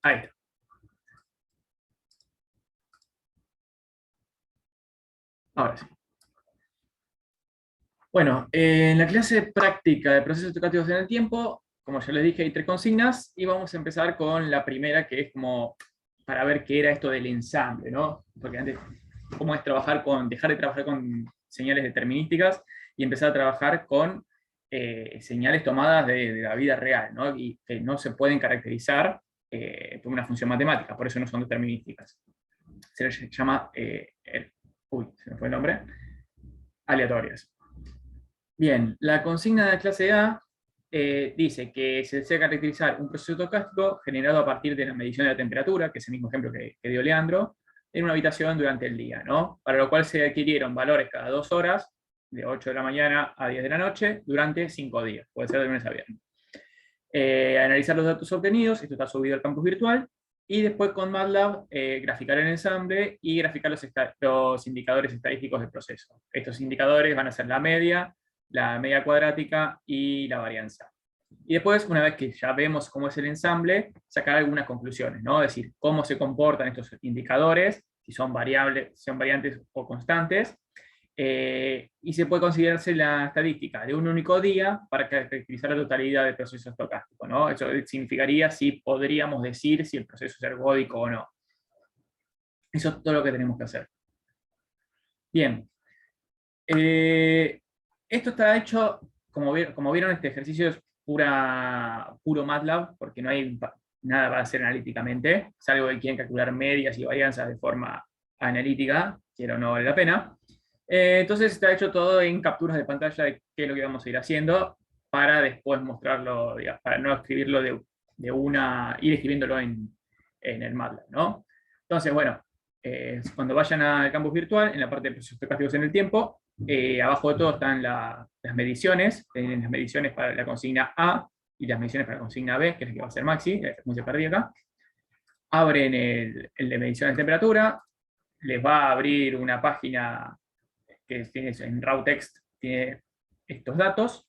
Ahí está. Ahora sí. Bueno, en la clase práctica de procesos educativos en el tiempo, como ya les dije, hay 3 consignas, y vamos a empezar con la primera, que es como para ver qué era esto del ensamble, ¿no? Porque antes, cómo es dejar de trabajar con señales determinísticas y empezar a trabajar con señales tomadas de la vida real, ¿no? Y que no se pueden caracterizar por una función matemática, por eso no son determinísticas. Se les llama, se me fue el nombre, aleatorias. Bien, la consigna de la clase A dice que se desea caracterizar un proceso estocástico generado a partir de la medición de la temperatura, que es el mismo ejemplo que dio Leandro, en una habitación durante el día, ¿no? Para lo cual se adquirieron valores cada 2 horas, de 8 de la mañana a 10 de la noche, durante 5 días, puede ser de lunes a viernes. Analizar los datos obtenidos, esto está subido al campus virtual, y después con MATLAB graficar el ensamble y graficar los indicadores estadísticos del proceso. Estos indicadores van a ser la media cuadrática y la varianza. Y después, una vez que ya vemos cómo es el ensamble, sacar algunas conclusiones, ¿no? Es decir, cómo se comportan estos indicadores, si son variantes o constantes, y se puede considerarse la estadística de un único día para caracterizar la totalidad del proceso estocástico, ¿no? Eso significaría si podríamos decir si el proceso es ergódico o no. Eso es todo lo que tenemos que hacer. Bien. Esto está hecho, como vieron, este ejercicio es puro MATLAB, porque no hay nada para hacer analíticamente, salvo que quieren calcular medias y varianzas de forma analítica, pero no vale la pena. Entonces está hecho todo en capturas de pantalla de qué es lo que vamos a ir haciendo, para después mostrarlo, digamos, para no escribirlo ir escribiéndolo en el MATLAB, ¿no? Entonces, bueno, cuando vayan al campus virtual, en la parte de procesos estocásticos en el tiempo, abajo de todo están las mediciones, tienen las mediciones para la consigna A y las mediciones para la consigna B, que es la que va a ser Maxi, como se perdí acá. Abren el de mediciones de temperatura, les va a abrir una página que tiene en raw text, tiene estos datos,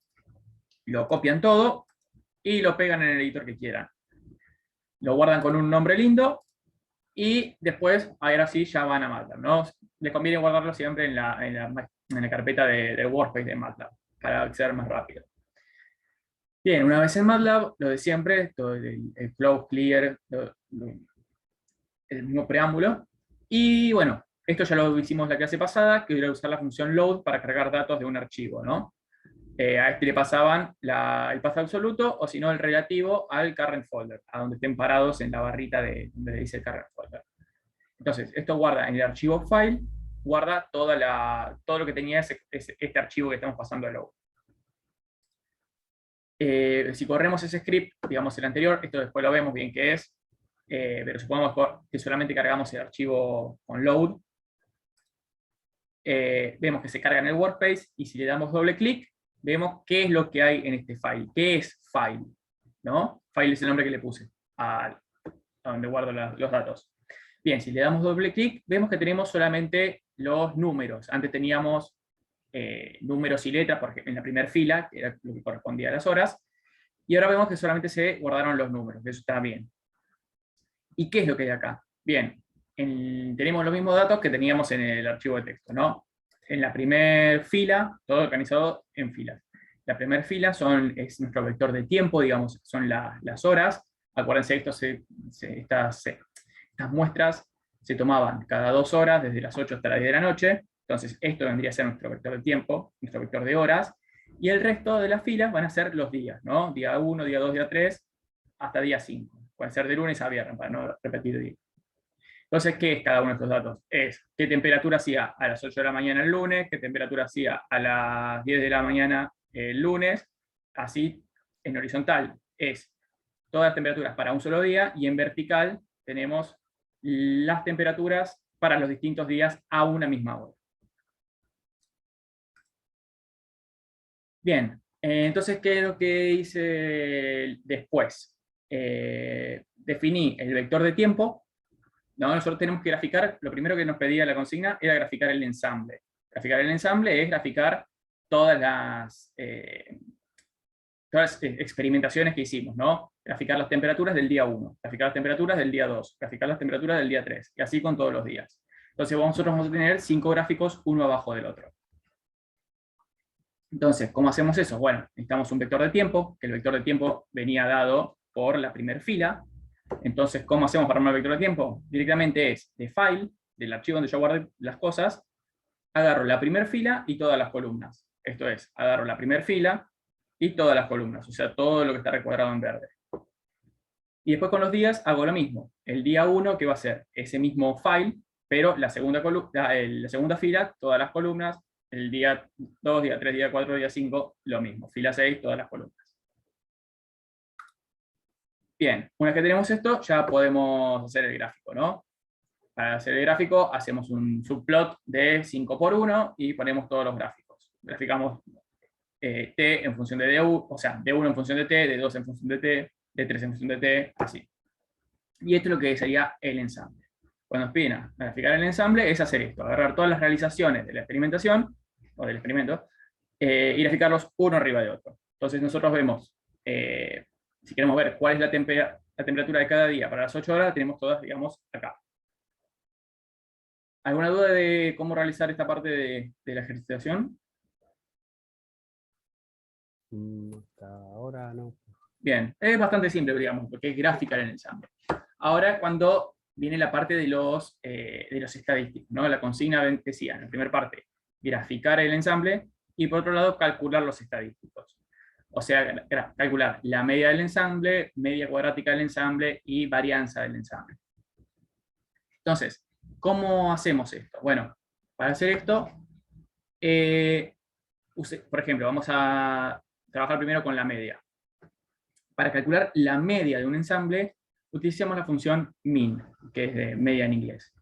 lo copian todo y lo pegan en el editor que quieran. Lo guardan con un nombre lindo y después, ahora sí, ya van a MATLAB, ¿no? Les conviene guardarlo siempre en la carpeta de Workspace de MATLAB, para acceder más rápido. Bien, una vez en MATLAB, lo de siempre, todo el flow, clear, el mismo preámbulo. Y bueno, esto ya lo hicimos la clase pasada, que era usar la función load para cargar datos de un archivo, ¿no? A este le pasaban el path absoluto, o si no el relativo al current folder, a donde estén parados en la barrita donde dice current folder. Entonces, esto guarda en el archivo file, guarda todo lo que tenía este archivo que estamos pasando a load. Si corremos ese script, digamos el anterior, esto después lo vemos bien qué es, pero supongamos que solamente cargamos el archivo con load, vemos que se carga en el workspace, y si le damos doble clic, vemos qué es lo que hay en este file. ¿Qué es file? ¿No? File es el nombre que le puse a donde guardo los datos. Bien, si le damos doble clic, vemos que tenemos solamente los números. Antes teníamos números y letras, por ejemplo, en la primera fila, que era lo que correspondía a las horas, y ahora vemos que solamente se guardaron los números, eso está bien. ¿Y qué es lo que hay acá? Bien, tenemos los mismos datos que teníamos en el archivo de texto, ¿no? En la primera fila, todo organizado en filas. La primera fila es nuestro vector de tiempo, digamos, son las horas. Acuérdense, estas muestras se tomaban cada 2 horas, desde las 8 hasta las 10 de la noche. Entonces, esto vendría a ser nuestro vector de tiempo, nuestro vector de horas. Y el resto de las filas van a ser los días, ¿no? Día 1, día 2, día 3, hasta día 5. Pueden ser de lunes a viernes, para no repetir día. Entonces, ¿qué es cada uno de estos datos? Es qué temperatura hacía a las 8 de la mañana el lunes, qué temperatura hacía a las 10 de la mañana el lunes. Así, en horizontal es todas las temperaturas para un solo día, y en vertical tenemos las temperaturas para los distintos días a una misma hora. Bien, entonces, ¿qué es lo que hice después? Definí el vector de tiempo. No, nosotros tenemos que graficar, lo primero que nos pedía la consigna era graficar el ensamble. Graficar el ensamble es graficar todas las experimentaciones que hicimos, ¿no? graficar las temperaturas del día 1, graficar las temperaturas del día 2, graficar las temperaturas del día 3, y así con todos los días. Entonces nosotros vamos a tener 5 gráficos uno abajo del otro. Entonces, ¿cómo hacemos eso? Bueno, necesitamos un vector de tiempo, que el vector de tiempo venía dado por la primera fila. Entonces, ¿cómo hacemos para armar el vector de tiempo? Directamente es de file, del archivo donde yo guardé las cosas, agarro la primera fila y todas las columnas. Esto es, agarro la primera fila y todas las columnas, o sea, todo lo que está recuadrado en verde. Y después con los días hago lo mismo. El día 1, que va a ser ese mismo file, pero la segunda fila, todas las columnas. El día 2, día 3, día 4, día 5, lo mismo. Fila 6, todas las columnas. Bien, una vez que tenemos esto, ya podemos hacer el gráfico, ¿no? Para hacer el gráfico, hacemos un subplot de 5 por 1 y ponemos todos los gráficos. Graficamos t en función de d1, o sea, d1 en función de t, d2 en función de t, d3 en función de t, así. Y esto es lo que sería el ensamble. Cuando nos piden a graficar el ensamble, es hacer esto, agarrar todas las realizaciones de la experimentación, o del experimento, y graficarlos uno arriba de otro. Entonces nosotros vemos, si queremos ver cuál es la temperatura de cada día para las 8 horas, tenemos todas, digamos, acá. ¿Alguna duda de cómo realizar esta parte de la ejercitación? Hasta ahora no. Bien, es bastante simple, digamos, porque es graficar el ensamble. Ahora, cuando viene la parte de los estadísticos, ¿no? La consigna decía, en la primera parte, graficar el ensamble, y por otro lado, calcular los estadísticos. O sea, calcular la media del ensamble, media cuadrática del ensamble y varianza del ensamble. Entonces, ¿cómo hacemos esto? Bueno, para hacer esto, por ejemplo, vamos a trabajar primero con la media. Para calcular la media de un ensamble, utilizamos la función min, que es de media en inglés.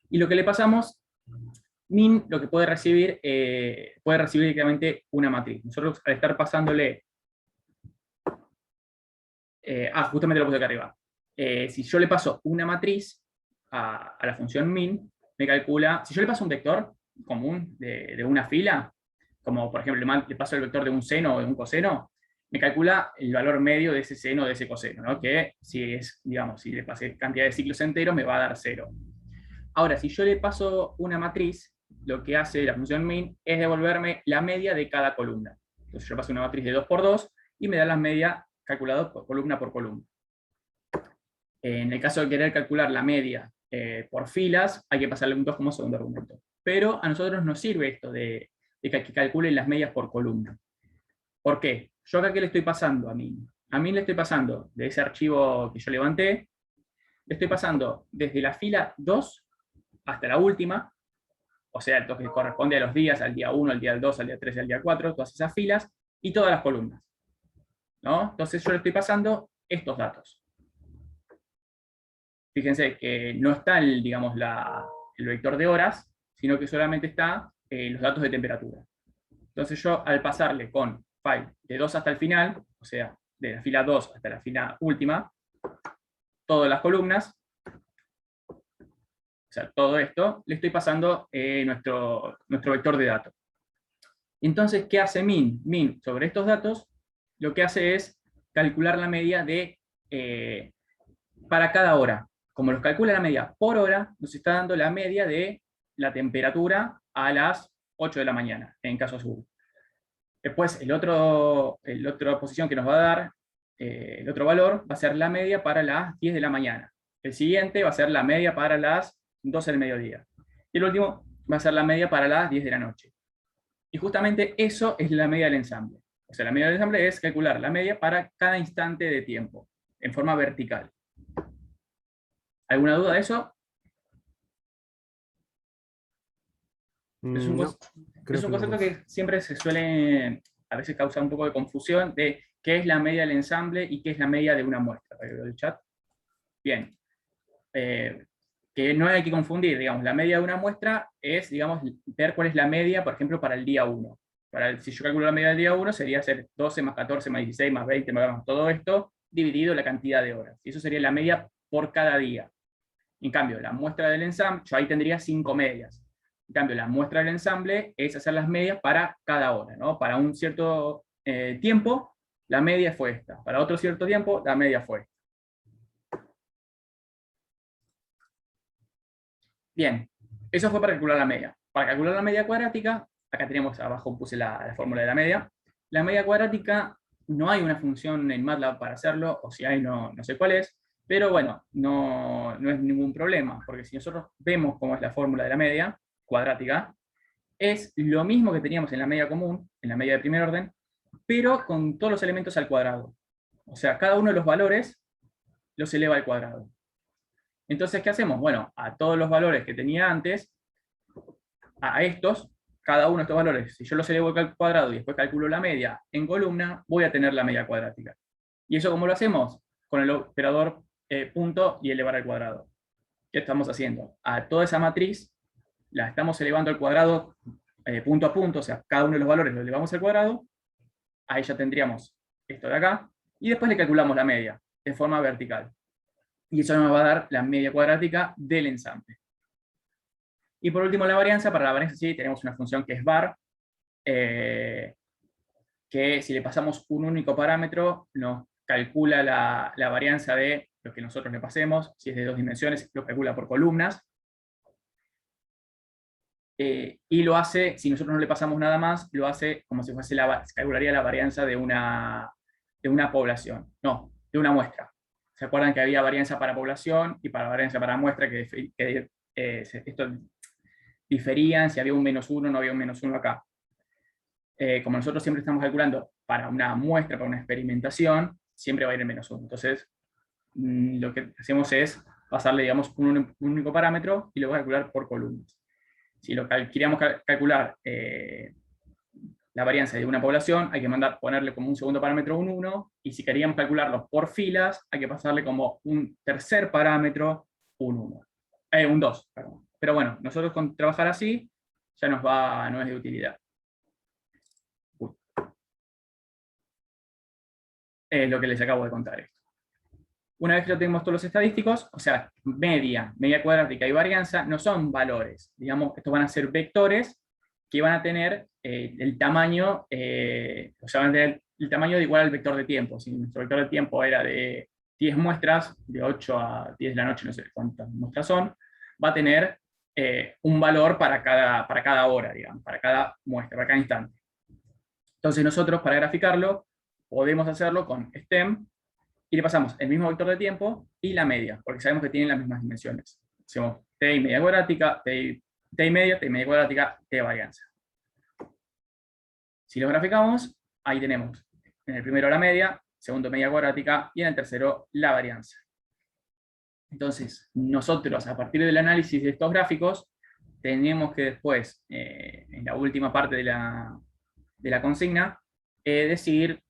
Y lo que le pasamos, min lo que puede recibir directamente una matriz. Nosotros al estar pasándole... justamente lo puse acá arriba. Si yo le paso una matriz a la función min, me calcula... Si yo le paso un vector común de una fila, como por ejemplo le paso el vector de un seno o de un coseno, me calcula el valor medio de ese seno o de ese coseno, ¿no? Que si es, digamos, si le pasé cantidad de ciclos enteros, me va a dar 0. Ahora, si yo le paso una matriz, lo que hace la función min es devolverme la media de cada columna. Entonces yo paso una matriz de 2×2 y me da la media calculada por columna. En el caso de querer calcular la media por filas, hay que pasarle un 2 como segundo argumento. Pero a nosotros nos sirve esto de que calculen las medias por columna. ¿Por qué? Yo acá, ¿qué le estoy pasando a min? A min le estoy pasando de ese archivo que yo levanté, le estoy pasando desde la fila 2 hasta la última, o sea, lo que corresponde a los días, al día 1, al día 2, al día 3 y al día 4, todas esas filas, y todas las columnas, ¿no? Entonces yo le estoy pasando estos datos. Fíjense que no está digamos, el vector de horas, sino que solamente está los datos de temperatura. Entonces yo, al pasarle con file de 2 hasta el final, o sea, de la fila 2 hasta la fila última, todas las columnas, o sea, todo esto, le estoy pasando nuestro vector de datos. Entonces, ¿qué hace min? Min, sobre estos datos, lo que hace es calcular la media para cada hora. Como los calcula la media por hora, nos está dando la media de la temperatura a las 8 de la mañana, en caso azul. Después, la otra posición que nos va a dar, el otro valor, va a ser la media para las 10 de la mañana. El siguiente va a ser la media para las 12 del mediodía. Y el último va a ser la media para las 10 de la noche. Y justamente eso es la media del ensamble. O sea, la media del ensamble es calcular la media para cada instante de tiempo, en forma vertical. ¿Alguna duda de eso? Es un concepto que siempre se suele, a veces causa un poco de confusión de qué es la media del ensamble y qué es la media de una muestra. ¿El chat? Bien. Que no hay que confundir, digamos, la media de una muestra es, digamos, ver cuál es la media, por ejemplo, para el día 1. Si yo calculo la media del día 1, sería hacer 12 más 14 más 16 más 20 más todo esto, dividido la cantidad de horas. Y eso sería la media por cada día. En cambio, la muestra del ensamble, yo ahí tendría 5 medias. En cambio, la muestra del ensamble es hacer las medias para cada hora, ¿no? Para un cierto tiempo, la media fue esta. Para otro cierto tiempo, la media fue esta. Bien, eso fue para calcular la media. Para calcular la media cuadrática, acá tenemos, abajo puse la fórmula de la media. La media cuadrática, no hay una función en MATLAB para hacerlo, o si hay, no sé cuál es, pero bueno, no es ningún problema, porque si nosotros vemos cómo es la fórmula de la media cuadrática, es lo mismo que teníamos en la media común, en la media de primer orden, pero con todos los elementos al cuadrado. O sea, cada uno de los valores los eleva al cuadrado. Entonces, ¿qué hacemos? Bueno, a todos los valores que tenía antes, a estos, cada uno de estos valores, si yo los elevo al cuadrado y después calculo la media en columna, voy a tener la media cuadrática. ¿Y eso cómo lo hacemos? Con el operador punto y elevar al cuadrado. ¿Qué estamos haciendo? A toda esa matriz la estamos elevando al cuadrado punto a punto, o sea, cada uno de los valores lo elevamos al cuadrado, ahí ya tendríamos esto de acá, y después le calculamos la media de forma vertical. Y eso nos va a dar la media cuadrática del ensamble. Y por último la varianza. Para la varianza sí tenemos una función que es var, que si le pasamos un único parámetro, nos calcula la varianza de lo que nosotros le pasemos. Si es de 2 dimensiones, lo calcula por columnas. Y lo hace, si nosotros no le pasamos nada más, lo hace como si fuese calcularía la varianza de una población. No, de una muestra. ¿Se acuerdan que había varianza para población y para varianza para muestra, que esto diferían si había un -1 o no había un -1 acá? Como nosotros siempre estamos calculando para una muestra, para una experimentación, siempre va a ir el -1. Entonces, lo que hacemos es pasarle, digamos, un único parámetro y lo voy a calcular por columnas. Si lo queríamos calcular la varianza de una población, hay que ponerle como un segundo parámetro un 1, y si queríamos calcularlos por filas, hay que pasarle como un tercer parámetro un 1. Un 2, perdón. Pero bueno, nosotros con trabajar así, ya no es de utilidad. Es lo que les acabo de contar esto. Una vez que lo tenemos todos los estadísticos, o sea, media cuadrática y varianza, no son valores. Digamos, estos van a ser vectores que van a tener el tamaño, o sea, van a tener el tamaño de igual al vector de tiempo. Si nuestro vector de tiempo era de 10 muestras, de 8 a 10 de la noche, no sé cuántas muestras son, va a tener un valor para cada hora, digamos, para cada muestra, para cada instante. Entonces nosotros, para graficarlo, podemos hacerlo con stem, y le pasamos el mismo vector de tiempo y la media, porque sabemos que tienen las mismas dimensiones. Hacemos t y media cuadrática, t y media cuadrática, t varianza. Si lo graficamos, ahí tenemos en el primero la media, segundo media cuadrática, y en el tercero la varianza. Entonces, nosotros, a partir del análisis de estos gráficos, tenemos que después, en la última parte de la consigna, decidir,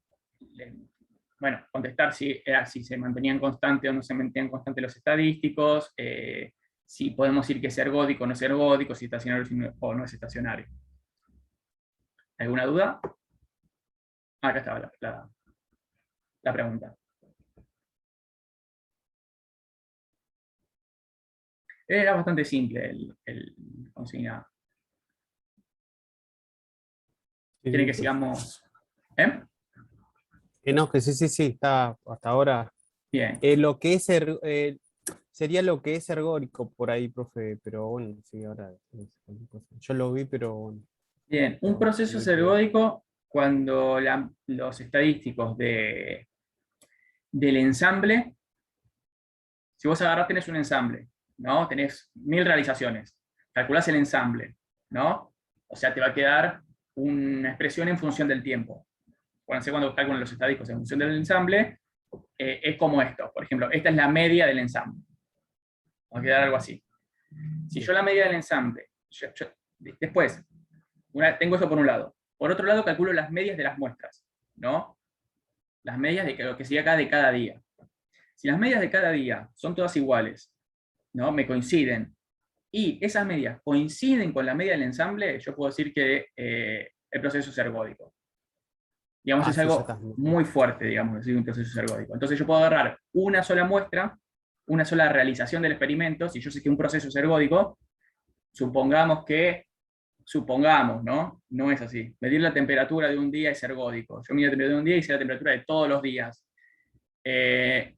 bueno, contestar si se mantenían constantes o no se mantenían constantes los estadísticos, si podemos decir que es ergódico o no es ergódico, si es estacionario o no es estacionario. ¿Alguna duda? Acá estaba la pregunta. Era bastante simple el consigna. ¿Quieren que sigamos? No, que sí, está hasta ahora. Bien. Lo que es sería lo que es ergódico por ahí, profe, pero bueno, sí, ahora yo lo vi, pero bueno. Bien, un proceso es ergódico cuando los estadísticos del ensamble, si vos agarrás, tenés un ensamble, ¿no? Tenés 1000 realizaciones, calculás el ensamble, ¿no? O sea, te va a quedar una expresión en función del tiempo. Cuando calculan los estadísticos en función del ensamble, es como esto. Por ejemplo, esta es la media del ensamble. Va a quedar algo así. Si yo la media del ensamble, después, tengo eso por un lado. Por otro lado, calculo las medias de las muestras, ¿no? Las medias de lo que sigue acá de cada día. Si las medias de cada día son todas iguales, ¿no? Me coinciden, y esas medias coinciden con la media del ensamble, yo puedo decir que el proceso es ergódico. Digamos, es algo muy fuerte, digamos, decir un proceso ergódico. Entonces yo puedo agarrar una sola muestra, una sola realización del experimento. Si yo sé que un proceso es ergódico, supongamos que supongamos, ¿no? No es así. Medir la temperatura de un día es ergódico. Yo mido la temperatura de un día y sé la temperatura de todos los días.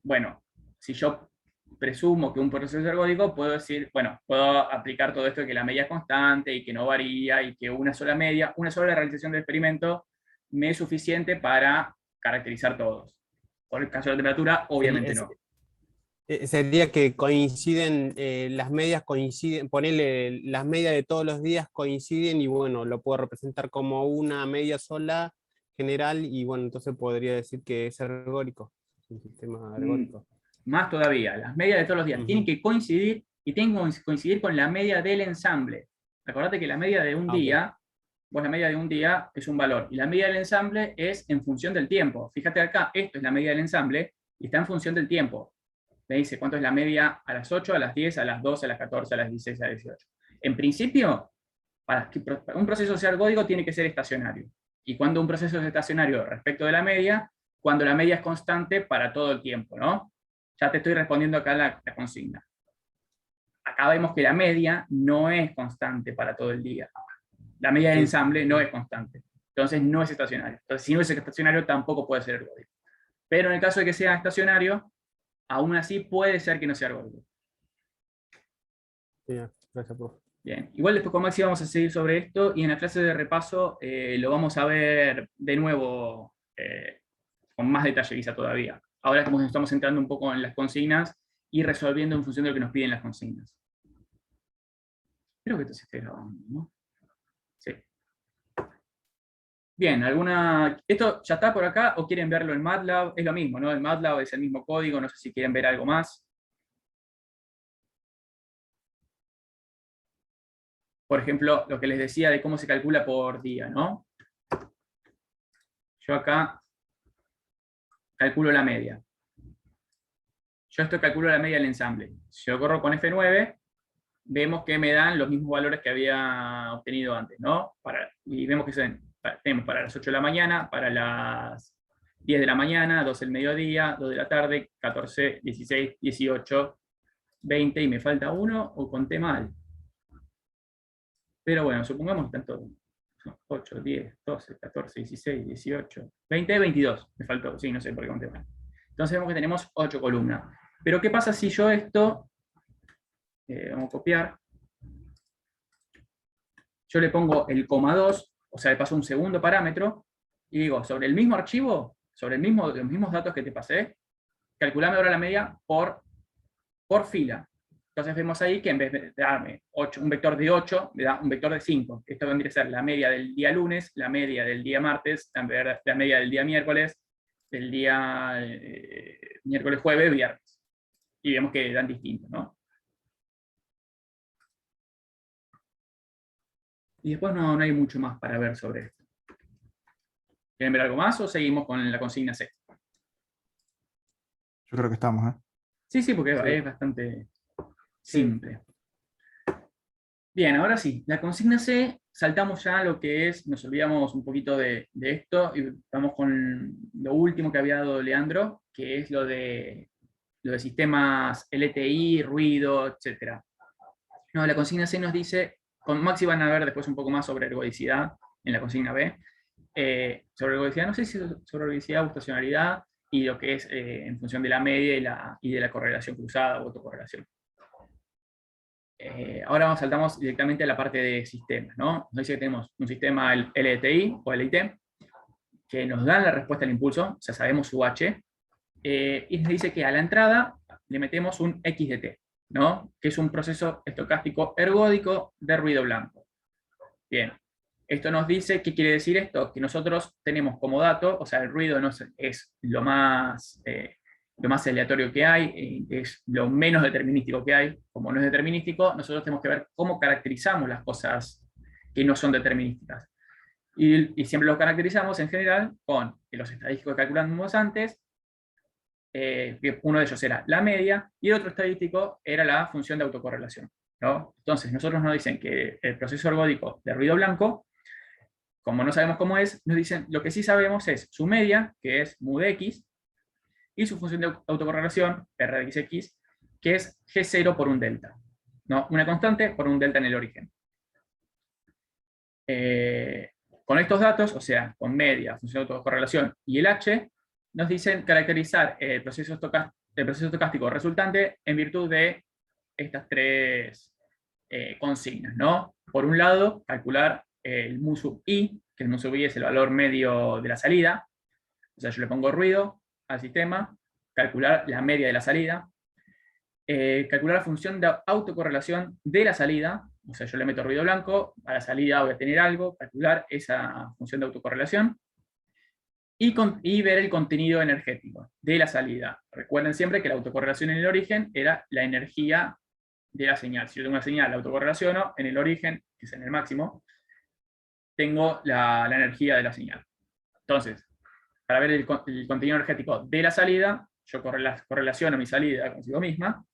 Bueno, si yo presumo que un proceso es ergódico, puedo decir, bueno, puedo aplicar todo esto de que la media es constante y que no varía y que una sola media, una sola realización del experimento me es suficiente para caracterizar todos. Por el caso de la temperatura, Sería, obviamente no. sería que coinciden, las medias coinciden, ponerle las medias de todos los días coinciden y bueno, lo puedo representar como una media sola general y bueno, entonces podría decir que es ergórico, es un sistema Mm, ergódico. Más todavía, las medias de todos los días tienen Ujú. que coincidir y tienen que coincidir con la media del ensamble. Acordate que la media de un Ah, ok. día, vos la media de un día es un valor y la media del ensamble es en función del tiempo. Fíjate acá, esto es la media del ensamble y está en función del tiempo. Me dice cuánto es la media a las 8, a las 10, a las 12, a las 14, a las 16, a las 18. En principio, para que un proceso sea ergódico tiene que ser estacionario. Y cuando un proceso es estacionario respecto de la media, cuando la media es constante para todo el tiempo, ¿no? Ya te estoy respondiendo acá la consigna. Acá vemos que la media no es constante para todo el día. La media del Sí, sí, ensamble no sí. es constante. Entonces no es estacionario. Entonces si no es estacionario tampoco puede ser ergódico. Pero en el caso de que sea estacionario, aún así puede ser que no sea ergódico. Sí, gracias, profe. Bien, igual después con Maxi vamos a seguir sobre esto y en la clase de repaso lo vamos a ver de nuevo con más detalle quizá todavía. Ahora como estamos entrando un poco en las consignas y resolviendo en función de lo que nos piden las consignas. Creo que esto se esté grabando, ¿no? Sí. Bien, ¿esto ya está por acá o quieren verlo en MATLAB? Es lo mismo, ¿no? El MATLAB es el mismo código, no sé si quieren ver algo más. Por ejemplo, lo que les decía de cómo se calcula por día, ¿no? Yo acá calculo la media. Yo esto calculo la media del ensamble. Si yo corro con F9, vemos que me dan los mismos valores que había obtenido antes, ¿no? Y vemos que tenemos para las 8 de la mañana, para las 10 de la mañana, 12 del mediodía, 2 de la tarde, 14, 16, 18, 20, y me falta uno, o conté mal. Pero bueno, supongamos que están todos. 8, 10, 12, 14, 16, 18, 20, 22. Me faltó, sí, no sé por qué conté mal. Entonces vemos que tenemos 8 columnas. Pero ¿qué pasa si yo esto, vamos a copiar, yo le pongo el coma 2, o sea, le paso un segundo parámetro, y digo, sobre el mismo archivo, sobre los mismos datos que te pasé, calculame ahora la media por fila. Entonces vemos ahí que en vez de darme un vector de 8, me da un vector de 5. Esto vendría a ser la media del día lunes, la media del día martes, la media del día miércoles, del día miércoles, jueves, viernes. Y vemos que dan distintos, ¿no? Y después no hay mucho más para ver sobre esto. ¿Quieren ver algo más o seguimos con la consigna C? Yo creo que estamos, ¿eh? Sí, sí, porque Sí, es bastante sí. simple. Bien, ahora sí, la consigna C, saltamos ya a lo que es, nos olvidamos un poquito de esto y vamos con lo último que había dado Leandro, que es lo de sistemas LTI, ruido, etc. No, la consigna C nos dice, con Maxi van a ver después un poco más sobre ergodicidad en la consigna B, sobre ergodicidad, no sé si sobre ergodicidad o estacionalidad, y lo que es en función de la media y de la correlación cruzada o autocorrelación. Ahora saltamos directamente a la parte de sistemas, ¿no? Nos dice que tenemos un sistema LTI o LIT, que nos da la respuesta al impulso, o sea, sabemos su H, y nos dice que a la entrada le metemos un XDT, ¿no? Que es un proceso estocástico ergódico de ruido blanco. Bien, esto nos dice, ¿qué quiere decir esto? Que nosotros tenemos como dato, o sea, el ruido no es lo más aleatorio que hay, es lo menos determinístico que hay. Como no es determinístico, nosotros tenemos que ver cómo caracterizamos las cosas que no son determinísticas. Y siempre lo caracterizamos en general con los estadísticos que calculamos antes, que uno de ellos era la media, y el otro estadístico era la función de autocorrelación, ¿no? Entonces, nosotros nos dicen que el proceso ergódico de ruido blanco, como no sabemos cómo es, nos dicen, lo que sí sabemos es su media, que es mu de x, y su función de autocorrelación, r de xx, que es G0 por un delta, ¿no? Una constante por un delta en el origen. Con estos datos, o sea, con media, función de autocorrelación y el H, nos dicen caracterizar el proceso estocástico resultante en virtud de estas tres consignas, ¿no? Por un lado, calcular el mu sub i, que el mu sub i es el valor medio de la salida, o sea, yo le pongo ruido al sistema, calcular la media de la salida, calcular la función de autocorrelación de la salida, o sea, yo le meto ruido blanco, a la salida voy a tener algo, calcular esa función de autocorrelación, y ver el contenido energético de la salida. Recuerden siempre que la autocorrelación en el origen era la energía de la señal. Si yo tengo una señal, la autocorrelaciono, en el origen, que es en el máximo, tengo la energía de la señal. Entonces, para ver el contenido energético de la salida, yo correlaciono mi salida consigo misma,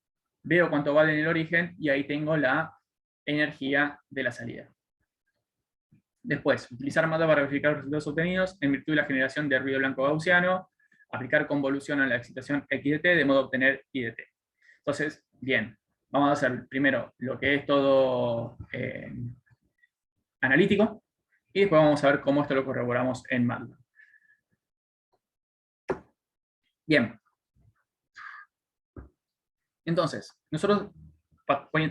veo cuánto vale en el origen, y ahí tengo la energía de la salida. Después, utilizar MATLAB para verificar los resultados obtenidos en virtud de la generación de ruido blanco gaussiano, aplicar convolución a la excitación x de t de modo a obtener y de t. Entonces, bien, vamos a hacer primero lo que es todo analítico, y después vamos a ver cómo esto lo corroboramos en MATLAB. Bien. Entonces, nosotros,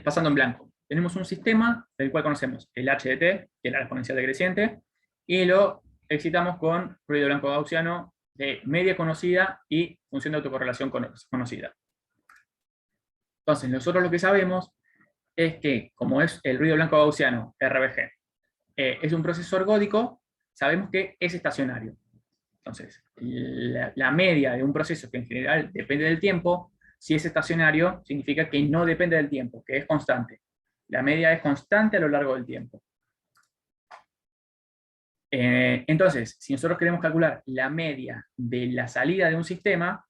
pasando en blanco, tenemos un sistema del cual conocemos el h de t, que es la exponencial decreciente, y lo excitamos con ruido blanco gaussiano de media conocida y función de autocorrelación conocida. Entonces, nosotros lo que sabemos es que, como es el ruido blanco gaussiano, RBG, es un proceso ergódico, sabemos que es estacionario. Entonces, la media de un proceso que en general depende del tiempo, si es estacionario, significa que no depende del tiempo, que es constante. La media es constante a lo largo del tiempo. Entonces, si nosotros queremos calcular la media de la salida de un sistema,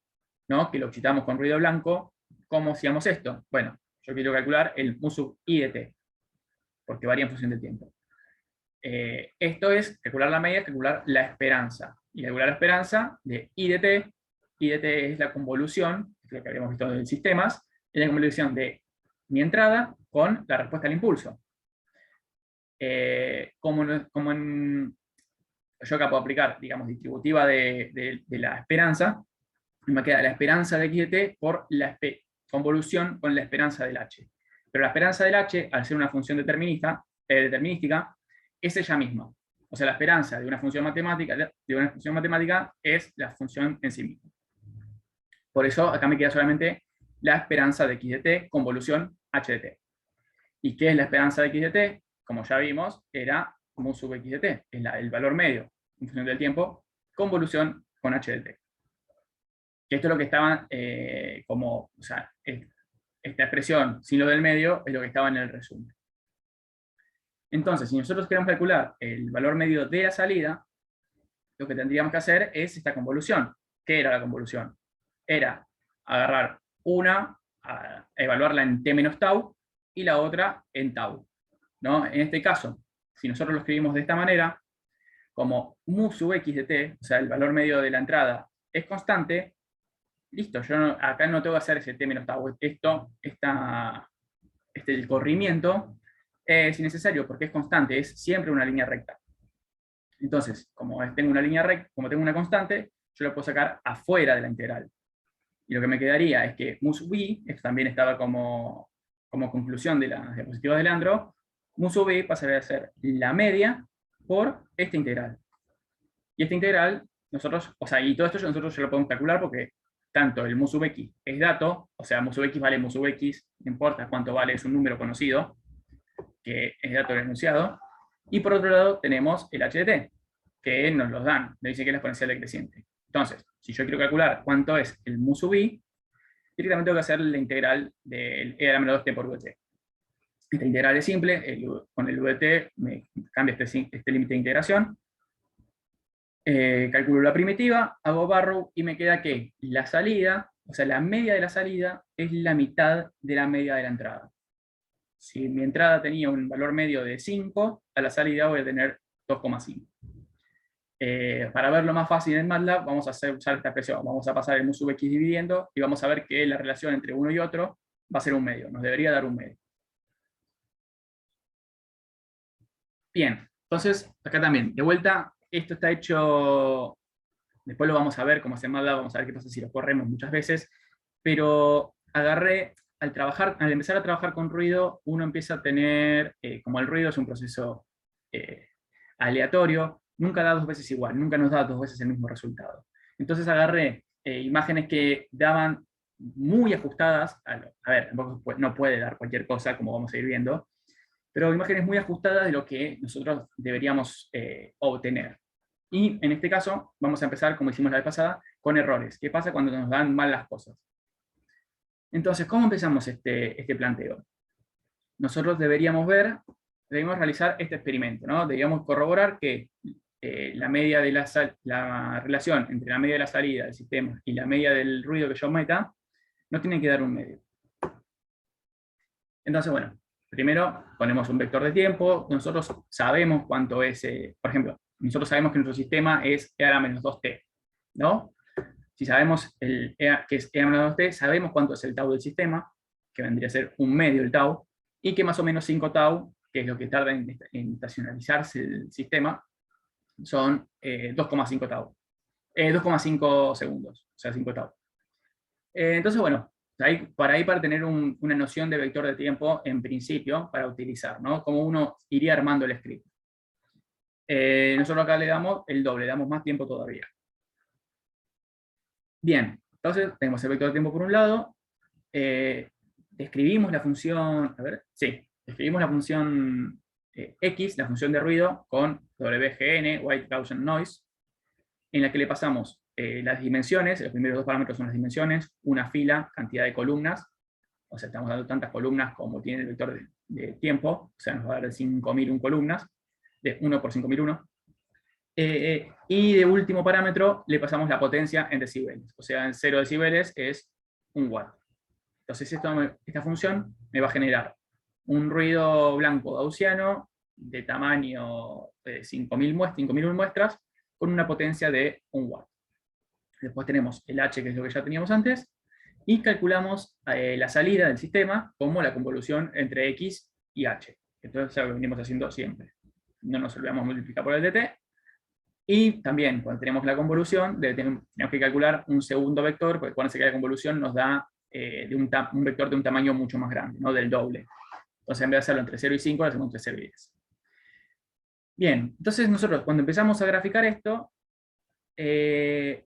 ¿no?, que lo excitamos con ruido blanco, ¿cómo hacíamos esto? Bueno, yo quiero calcular el mu sub i de t, porque varía en función del tiempo. Esto es calcular la media, calcular la esperanza. Y calcular la esperanza de i de t. I de t es la convolución, que es lo que habíamos visto en sistemas, es la convolución de mi entrada con la respuesta al impulso. Yo acá puedo aplicar, digamos, distributiva de la esperanza, y me queda la esperanza de x de t por la convolución con la esperanza del h. Pero la esperanza del h, al ser una función determinística, es ella misma. O sea, la esperanza de una función matemática es la función en sí misma. Por eso acá me queda solamente la esperanza de x de t, convolución h de t. ¿Y qué es la esperanza de x de t? Como ya vimos, era mu sub x de t, es el valor medio en función del tiempo, convolución con h de t. Que esto es lo que estaba o sea, esta expresión sin lo del medio es lo que estaba en el resumen. Entonces, si nosotros queremos calcular el valor medio de la salida, lo que tendríamos que hacer es esta convolución. ¿Qué era la convolución? Era agarrar una, evaluarla en t menos tau, y la otra en tau, ¿no? En este caso, si nosotros lo escribimos de esta manera, como mu sub x de t, o sea, el valor medio de la entrada es constante, listo, yo acá no tengo que hacer ese t menos tau. El corrimiento es innecesario porque es constante, es siempre una línea recta. Entonces, como tengo una línea recta, como tengo una constante, yo lo puedo sacar afuera de la integral. Y lo que me quedaría es que mu sub i, esto también estaba como conclusión de las diapositivas de Leandro, mu sub i pasaría a ser la media por esta integral. Y esta integral, y todo esto nosotros ya lo podemos calcular porque tanto el mu sub x es dato, o sea, mu sub x vale mu sub x, no importa cuánto vale, es un número conocido, que es dato del enunciado. Y por otro lado tenemos el h de t, que nos los dan, me dice que es la exponencial decreciente. Entonces, si yo quiero calcular cuánto es el mu sub i, directamente tengo que hacer la integral del e a la menos 2t por vt. Esta integral es simple, con el vt me cambia este límite de integración. Calculo la primitiva, hago barrow y me queda que la salida, o sea, la media de la salida es la mitad de la media de la entrada. Si mi entrada tenía un valor medio de 5, a la salida voy a tener 2,5. Para verlo más fácil en MATLAB, vamos a usar esta expresión. Vamos a pasar el mu sub x dividiendo, y vamos a ver que la relación entre uno y otro va a ser un medio. Nos debería dar un medio. Bien, Entonces, acá también, de vuelta, esto está hecho, después lo vamos a ver cómo se MATLAB, vamos a ver qué pasa si lo corremos muchas veces, pero agarré, al empezar a trabajar con ruido, uno empieza a tener, como el ruido es un proceso aleatorio, nunca da dos veces igual, nunca nos da dos veces el mismo resultado. Entonces agarré imágenes que daban muy ajustadas, a ver, tampoco no puede dar cualquier cosa, como vamos a ir viendo, pero imágenes muy ajustadas de lo que nosotros deberíamos obtener. Y en este caso, vamos a empezar, como hicimos la vez pasada, con errores. ¿Qué pasa cuando nos dan mal las cosas? Entonces, ¿cómo empezamos este planteo? Nosotros debemos realizar este experimento, ¿no? Deberíamos corroborar que la media de la relación entre la media de la salida del sistema y la media del ruido que yo meta, no tiene que dar un medio. Entonces, bueno, primero ponemos un vector de tiempo, nosotros sabemos cuánto es, por ejemplo, nosotros sabemos que nuestro sistema es E a la menos 2t, ¿no? Si sabemos que es E a la menos 2t, sabemos cuánto es el tau del sistema, que vendría a ser un medio del tau, y que más o menos 5 tau, que es lo que tarda en estacionalizarse el sistema, son 2,5 tau. 2,5 segundos, o sea, 5 tau. Entonces, bueno, para tener una noción de vector de tiempo en principio para utilizar, ¿no? Como uno iría armando el script. Nosotros acá le damos el doble, le damos más tiempo todavía. Bien, entonces tenemos el vector de tiempo por un lado, describimos la función, a ver, sí, describimos la función X, la función de ruido, con WGN, White Gaussian Noise, en la que le pasamos las dimensiones, los primeros dos parámetros son las dimensiones, una fila, cantidad de columnas, o sea, estamos dando tantas columnas como tiene el vector de tiempo, o sea, nos va a dar 5001 columnas, de 1 por 5001. Y de último parámetro le pasamos la potencia en decibeles, o sea, en 0 decibeles es 1 watt. Entonces esta función me va a generar un ruido blanco gaussiano de tamaño 5000 muestras, con una potencia de 1 watt. Después tenemos el H, que es lo que ya teníamos antes, y calculamos la salida del sistema como la convolución entre X y H. Entonces es lo que venimos haciendo siempre. No nos olvidamos multiplicar por el dt. Y también, cuando tenemos la convolución, tenemos que calcular un segundo vector, porque cuando se queda la convolución nos da un vector de un tamaño mucho más grande, ¿no? Del doble. Entonces, en vez de hacerlo entre 0 y 5, lo hacemos entre 0 y 10. Bien, entonces nosotros cuando empezamos a graficar esto,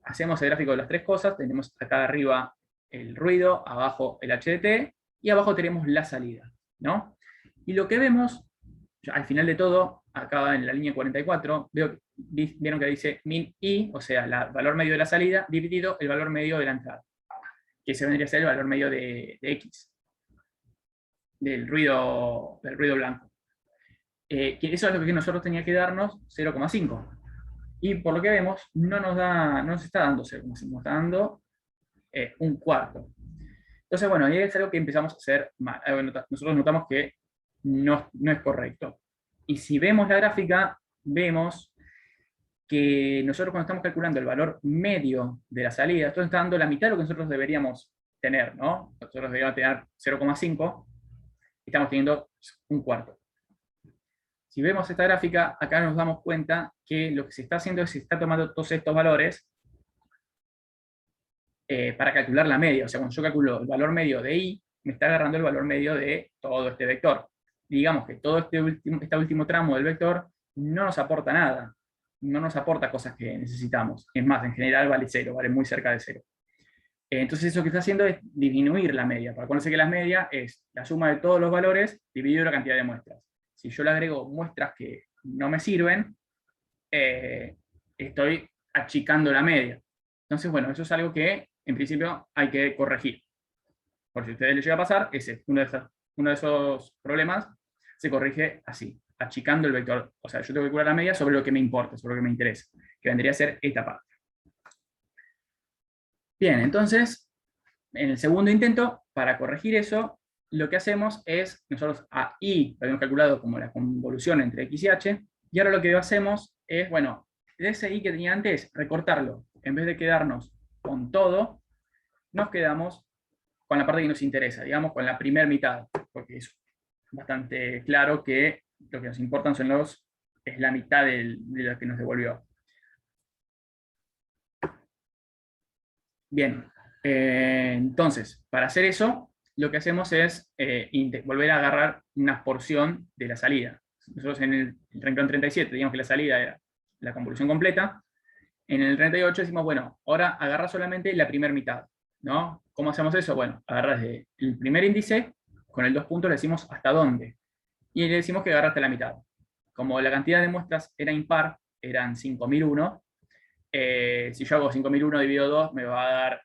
hacemos el gráfico de las tres cosas. Tenemos acá arriba el ruido, abajo el HDT, y abajo tenemos la salida, ¿no? Y lo que vemos, al final de todo, acá en la línea 44, vieron que dice min i, o sea, el valor medio de la salida, dividido el valor medio de la entrada, que se vendría a ser el valor medio de X, del ruido blanco. Que eso es lo que nosotros tenía que darnos 0,5. Y por lo que vemos, no nos está dando 0,5, nos está dando un cuarto. Entonces, bueno, ahí es algo que empezamos a hacer mal. Nosotros notamos que no es correcto. Y si vemos la gráfica, vemos que nosotros cuando estamos calculando el valor medio de la salida, esto está dando la mitad de lo que nosotros deberíamos tener, ¿no? Nosotros deberíamos tener 0,5, y estamos teniendo un cuarto. Si vemos esta gráfica, acá nos damos cuenta que lo que se está haciendo es que se está tomando todos estos valores para calcular la media. O sea, cuando yo calculo el valor medio de i, me está agarrando el valor medio de todo este vector. Digamos que todo este último tramo del vector no nos aporta nada. No nos aporta cosas que necesitamos. Es más, en general vale 0, vale muy cerca de 0. Entonces eso que está haciendo es disminuir la media. Para conocer que la media es la suma de todos los valores dividido la cantidad de muestras. Si yo le agrego muestras que no me sirven, estoy achicando la media. Entonces, bueno, eso es algo que en principio hay que corregir. Por si a ustedes les llega a pasar, uno de esos problemas se corrige así, achicando el vector. O sea, yo tengo que calcular la media sobre lo que me importa, sobre lo que me interesa, que vendría a ser esta parte. Bien, entonces, en el segundo intento, para corregir eso, lo que hacemos es, nosotros a i lo habíamos calculado como la convolución entre x y h, y ahora lo que hacemos es, bueno, de ese i que tenía antes, recortarlo. En vez de quedarnos con todo, nos quedamos con la parte que nos interesa, digamos, con la primera mitad, porque es bastante claro que lo que nos importan son los es la mitad de lo que nos devolvió. Bien, entonces, para hacer eso, lo que hacemos es volver a agarrar una porción de la salida. Nosotros en el renglón 37, digamos que la salida era la convolución completa. En el 38 decimos, bueno, ahora agarra solamente la primera mitad, ¿no? ¿Cómo hacemos eso? Bueno, agarras el primer índice, con el 2 puntos le decimos hasta dónde, y le decimos que agarra hasta la mitad. Como la cantidad de muestras era impar, eran 5001, si yo hago 5001 dividido 2, me va a dar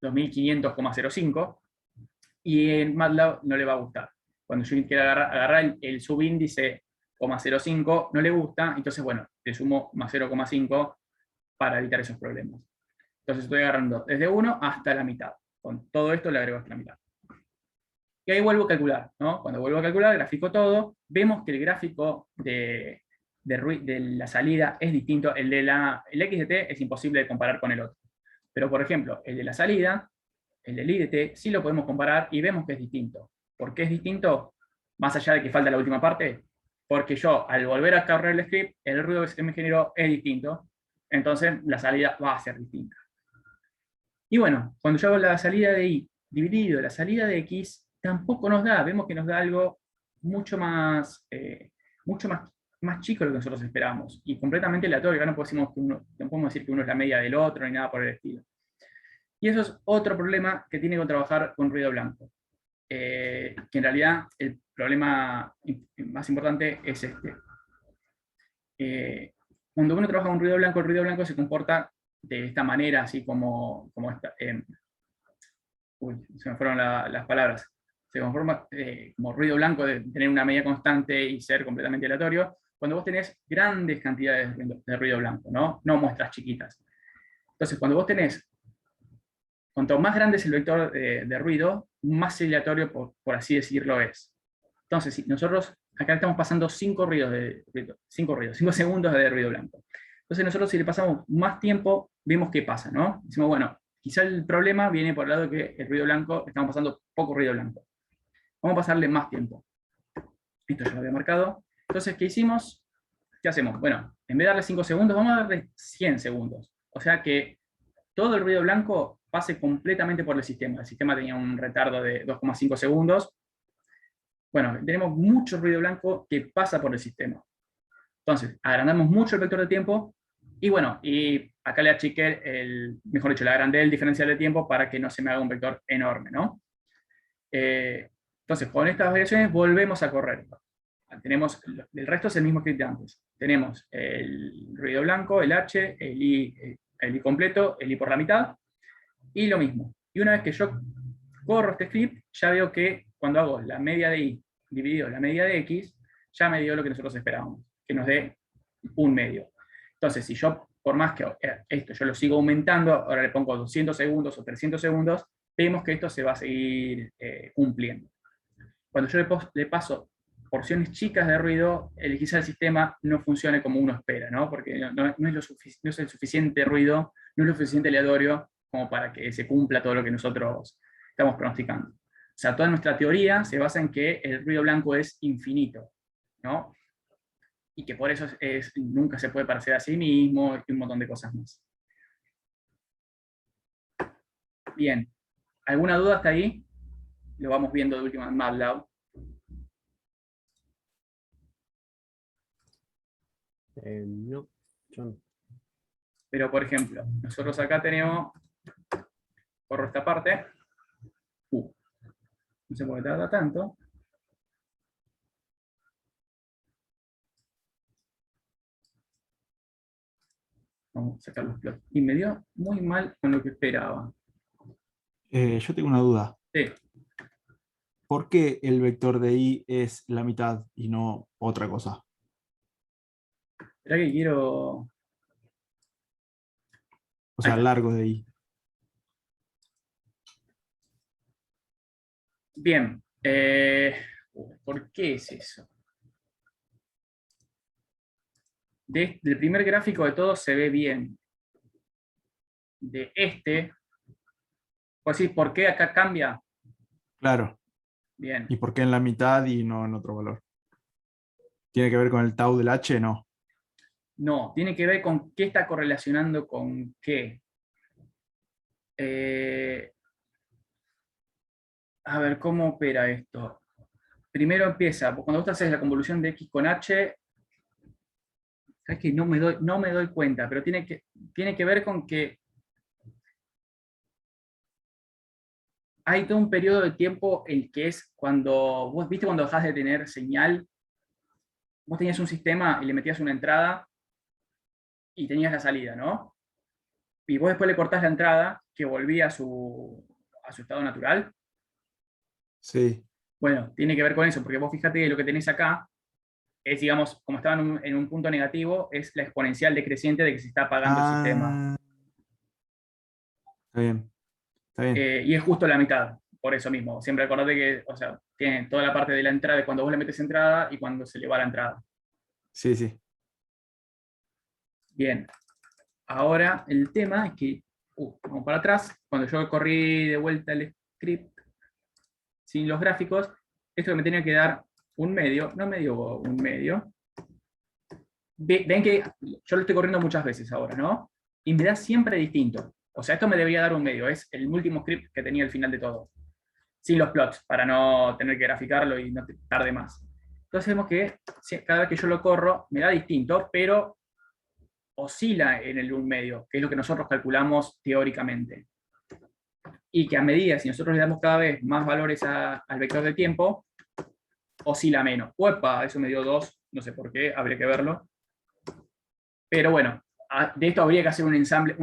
2500,05, y en MATLAB no le va a gustar. Cuando yo quiera agarrar el subíndice 0,05, no le gusta, entonces, bueno, le sumo más 0,5 para evitar esos problemas. Entonces estoy agarrando desde 1 hasta la mitad. Con todo esto le agrego hasta la mitad. Y ahí vuelvo a calcular, ¿no? Cuando vuelvo a calcular, grafico todo, vemos que el gráfico de la salida es distinto. El X de t es imposible de comparar con el otro. Pero, por ejemplo, el de la salida, el del I de t, sí lo podemos comparar y vemos que es distinto. ¿Por qué es distinto? Más allá de que falta la última parte, porque yo, al volver a correr el script, el ruido que se me generó es distinto, entonces la salida va a ser distinta. Y bueno, cuando yo hago la salida de I dividido la salida de X, tampoco nos da, vemos que nos da algo mucho más chico de lo que nosotros esperábamos, y completamente aleatorio. No podemos decir que uno es la media del otro, ni nada por el estilo. Y eso es otro problema que tiene que trabajar con ruido blanco. Que en realidad el problema más importante es este. Cuando uno trabaja con ruido blanco, el ruido blanco se comporta de esta manera, así como esta. Se me fueron las palabras. Se conforma como ruido blanco de tener una medida constante y ser completamente aleatorio, cuando vos tenés grandes cantidades de ruido blanco, ¿no? No muestras chiquitas. Entonces, cuando vos tenés, cuanto más grande es el vector de ruido, más aleatorio, por así decirlo, es. Entonces, si nosotros acá estamos pasando 5 segundos de ruido blanco. Entonces nosotros, si le pasamos más tiempo, vemos qué pasa, ¿no? Decimos, bueno, quizá el problema viene por el lado de que el ruido blanco, estamos pasando poco ruido blanco. Vamos a pasarle más tiempo. Esto ya lo había marcado. Entonces, ¿qué hicimos? ¿Qué hacemos? Bueno, en vez de darle 5 segundos, vamos a darle 100 segundos. O sea que todo el ruido blanco pase completamente por el sistema. El sistema tenía un retardo de 2,5 segundos. Bueno, tenemos mucho ruido blanco que pasa por el sistema. Entonces, agrandamos mucho el vector de tiempo, y bueno, y acá le achiqué, mejor dicho, le agrandé el diferencial de tiempo para que no se me haga un vector enorme, ¿no? Entonces, con estas variaciones volvemos a correr. Tenemos, el resto es el mismo script de antes. Tenemos el ruido blanco, el H, el I completo, el I por la mitad, y lo mismo. Y una vez que yo corro este script, ya veo que cuando hago la media de I dividido la media de X, ya me dio lo que nosotros esperábamos, que nos dé un medio. Entonces, si yo, por más que esto yo lo sigo aumentando, ahora le pongo 200 segundos o 300 segundos, vemos que esto se va a seguir cumpliendo. Cuando yo le paso porciones chicas de ruido, quizá el sistema no funcione como uno espera, ¿no? Porque no es el suficiente ruido, no es lo suficiente aleatorio como para que se cumpla todo lo que nosotros estamos pronosticando. O sea, toda nuestra teoría se basa en que el ruido blanco es infinito, ¿no? Y que por eso nunca se puede parecer a sí mismo, y un montón de cosas más. Bien, ¿alguna duda hasta ahí? Lo vamos viendo de última en MATLAB. No, yo no. Pero, por ejemplo, nosotros acá tenemos, corro esta parte, no sé por qué tarda tanto. Vamos a sacar los plots. Y me dio muy mal con lo que esperaba. Yo tengo una duda. Sí. ¿Por qué el vector de I es la mitad y no otra cosa? Espera que quiero... O sea, Ahí está. largo de I. Bien. ¿Por qué es eso? Del primer gráfico de todos se ve bien. De este, pues sí, ¿por qué acá cambia? Claro. Bien. ¿Y por qué en la mitad y no en otro valor? ¿Tiene que ver con el tau del H? No. No, tiene que ver con qué está correlacionando con qué. A ver, ¿cómo opera esto? Primero empieza, cuando vos haces la convolución de X con H, es que no me doy cuenta, pero tiene que ver con que hay todo un periodo de tiempo en que es cuando, vos viste cuando dejás de tener señal, vos tenías un sistema y le metías una entrada y tenías la salida, ¿no? Y vos después le cortás la entrada, que volvía a su estado natural. Sí. Bueno, tiene que ver con eso, porque vos fíjate que lo que tenés acá es, digamos, como estaba en un punto negativo, es la exponencial decreciente de que se está apagando el sistema. Ah, está bien. Está bien. Y es justo la mitad, por eso mismo. Siempre acordate que, o sea, tiene toda la parte de la entrada, de cuando vos le metes entrada y cuando se le va la entrada. Sí, sí. Bien, ahora el tema es que, vamos para atrás, cuando yo corrí de vuelta el script sin los gráficos, esto que me tenía que dar un medio, no me dio un medio. Ven que yo lo estoy corriendo muchas veces ahora, ¿no? Y me da siempre distinto. O sea, esto me debería dar un medio, es el último script que tenía al final de todo. Sin los plots, para no tener que graficarlo y no tarde más. Entonces vemos que cada vez que yo lo corro, me da distinto, pero oscila en el un medio, que es lo que nosotros calculamos teóricamente. Y que a medida, si nosotros le damos cada vez más valores al vector de tiempo, oscila menos. ¡Uepa! Eso me dio 2, no sé por qué, habría que verlo. Pero bueno, de esto habría que hacer un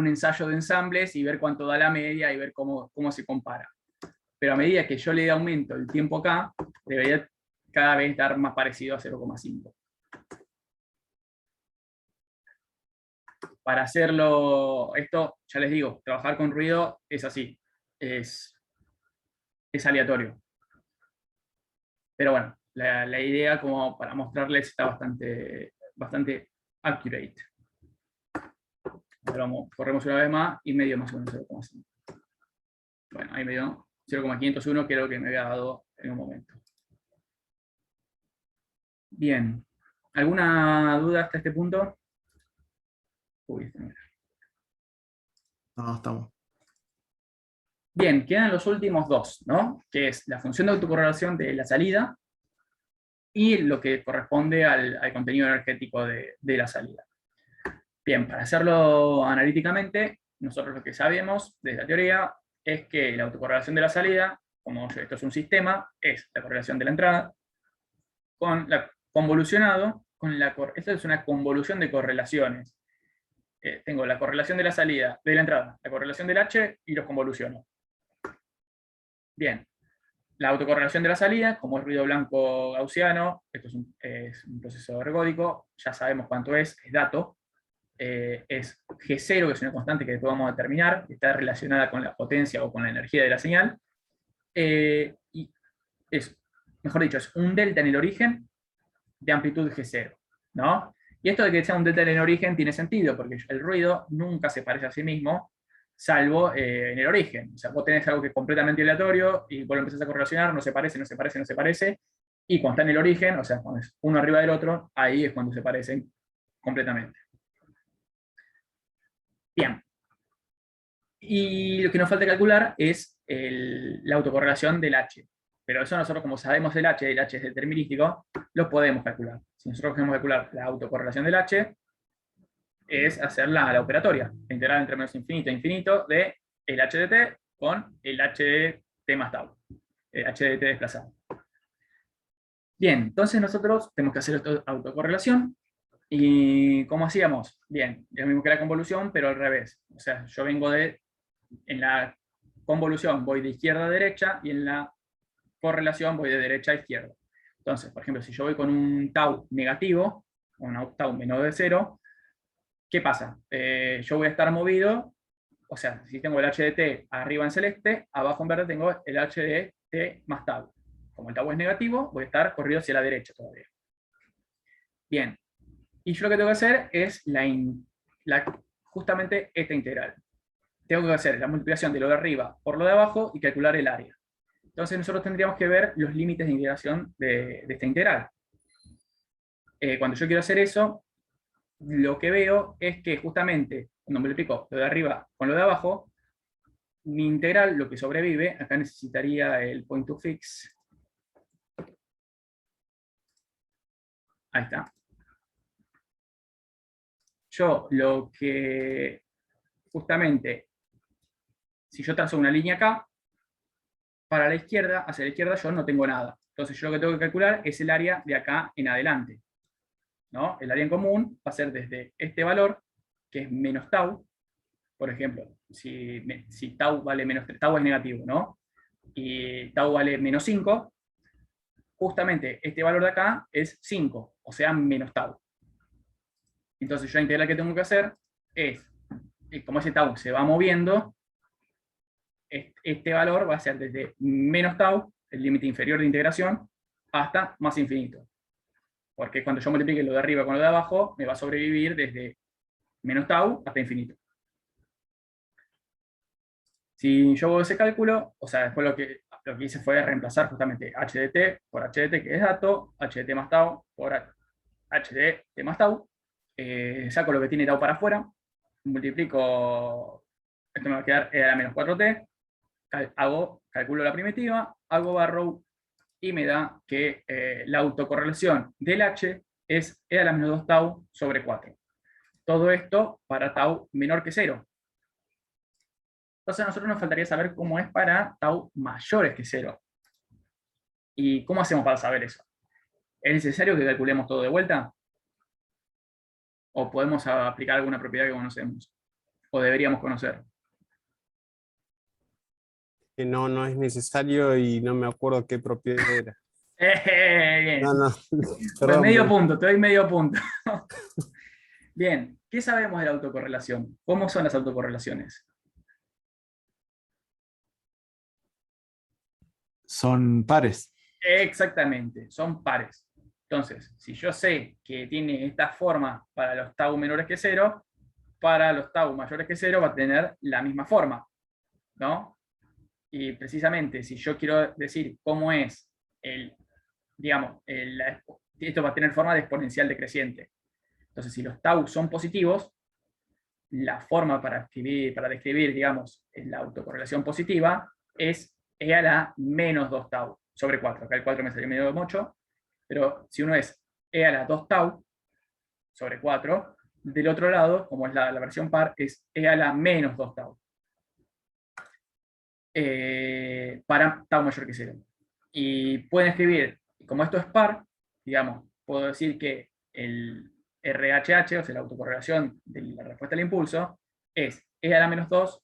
ensayo de ensambles y ver cuánto da la media y ver cómo se compara. Pero a medida que yo le aumento el tiempo acá, debería cada vez dar más parecido a 0,5. Para hacerlo, esto, ya les digo, trabajar con ruido es así, es aleatorio. Pero bueno, la idea como para mostrarles está bastante accurate. Ahora corremos una vez más y medio más o menos 0,5. Bueno, ahí me dio 0,501, que es lo que me había dado en un momento. Bien, ¿alguna duda hasta este punto? Uy, No, estamos. Bien, quedan los últimos dos, ¿no? Que es la función de autocorrelación de la salida y lo que corresponde al contenido energético de la salida. Bien, para hacerlo analíticamente, nosotros lo que sabemos de la teoría es que la autocorrelación de la salida, como esto es un sistema, es la correlación de la entrada con la convolucionado con la... Esta es una convolución de correlaciones. Tengo la correlación de la salida, de la entrada, la correlación del H y los convoluciono. Bien, la autocorrelación de la salida, como es ruido blanco gaussiano, esto es un proceso ergódico, ya sabemos cuánto es dato, es G0, que es una constante que después vamos a determinar, que está relacionada con la potencia o con la energía de la señal, y es, mejor dicho, es un delta en el origen de amplitud G0, ¿no? Y esto de que sea un delta en el origen tiene sentido, porque el ruido nunca se parece a sí mismo, salvo en el origen. O sea, vos tenés algo que es completamente aleatorio, y vos lo empezás a correlacionar, no se parece, no se parece, no se parece, y cuando está en el origen, o sea, cuando es uno arriba del otro, ahí es cuando se parecen completamente. Bien. Y lo que nos falta calcular es la autocorrelación del H. Pero eso nosotros, como sabemos el H es determinístico, lo podemos calcular. Si nosotros queremos calcular la autocorrelación del H, es hacer la operatoria, la integral entre menos infinito e infinito de el H de t con el H de t más tau, el H de t desplazado. Bien, entonces nosotros tenemos que hacer esta autocorrelación. ¿Y cómo hacíamos? Bien, es lo mismo que la convolución, pero al revés. O sea, yo vengo en la convolución voy de izquierda a derecha, y en la correlación voy de derecha a izquierda. Entonces, por ejemplo, si yo voy con un tau negativo, o un tau menor de 0, ¿qué pasa? Yo voy a estar movido, o sea, si tengo el H de t arriba en celeste, abajo en verde tengo el H de t más tau. Como el tau es negativo, voy a estar corrido hacia la derecha todavía. Bien, y yo lo que tengo que hacer es justamente esta integral. Tengo que hacer la multiplicación de lo de arriba por lo de abajo y calcular el área. Entonces nosotros tendríamos que ver los límites de integración de esta integral. cuando yo quiero hacer eso, lo que veo es que justamente cuando multiplico lo de arriba con lo de abajo, mi integral, lo que sobrevive, acá necesitaría el point to fix. Ahí está. Yo lo que, justamente, si yo trazo una línea acá, para la izquierda, hacia la izquierda yo no tengo nada. Entonces yo lo que tengo que calcular es el área de acá en adelante, ¿no? El área en común va a ser desde este valor, que es menos tau. Por ejemplo, si tau vale menos 3, tau es negativo, ¿no? Y tau vale menos 5, justamente este valor de acá es 5, o sea, menos tau. Entonces yo la integral que tengo que hacer es, como ese tau se va moviendo, este valor va a ser desde menos tau, el límite inferior de integración, hasta más infinito. Porque cuando yo multiplique lo de arriba con lo de abajo, me va a sobrevivir desde menos tau hasta infinito. Si yo hago ese cálculo, o sea, después lo que hice fue reemplazar justamente HDT por HDT, que es dato, HDT más tau por HDT más tau, saco lo que tiene tau para afuera, multiplico, esto me va a quedar E a la menos 4t, calculo la primitiva, hago barrow y me da que la autocorrelación del H es E a la menos 2 tau sobre 4. Todo esto para tau menor que 0. Entonces a nosotros nos faltaría saber cómo es para tau mayores que 0. ¿Y cómo hacemos para saber eso? ¿Es necesario que calculemos todo de vuelta? ¿O podemos aplicar alguna propiedad que conocemos? ¿O deberíamos conocer? No, no es necesario y no me acuerdo qué propiedad era. Bien. No, no, Pues perdón. medio punto, te doy medio punto. Bien, ¿qué sabemos de la autocorrelación? ¿Cómo son las autocorrelaciones? Son pares. Exactamente, son pares. Entonces, si yo sé que tiene esta forma para los tau menores que 0, para los tau mayores que 0 va a tener la misma forma, ¿no? Y precisamente, si yo quiero decir cómo es digamos, esto va a tener forma de exponencial decreciente. Entonces, si los tau son positivos, la forma para describir, digamos, la autocorrelación positiva es E a la menos 2 tau sobre 4. Acá el 4 me salió medio mucho, pero si uno es E a la 2 tau sobre 4, del otro lado, como es la versión par, es E a la menos 2 tau. Para tau mayor que 0. Y pueden escribir, como esto es par, digamos, puedo decir que el RHH, o sea, la autocorrelación de la respuesta al impulso, es E a la menos 2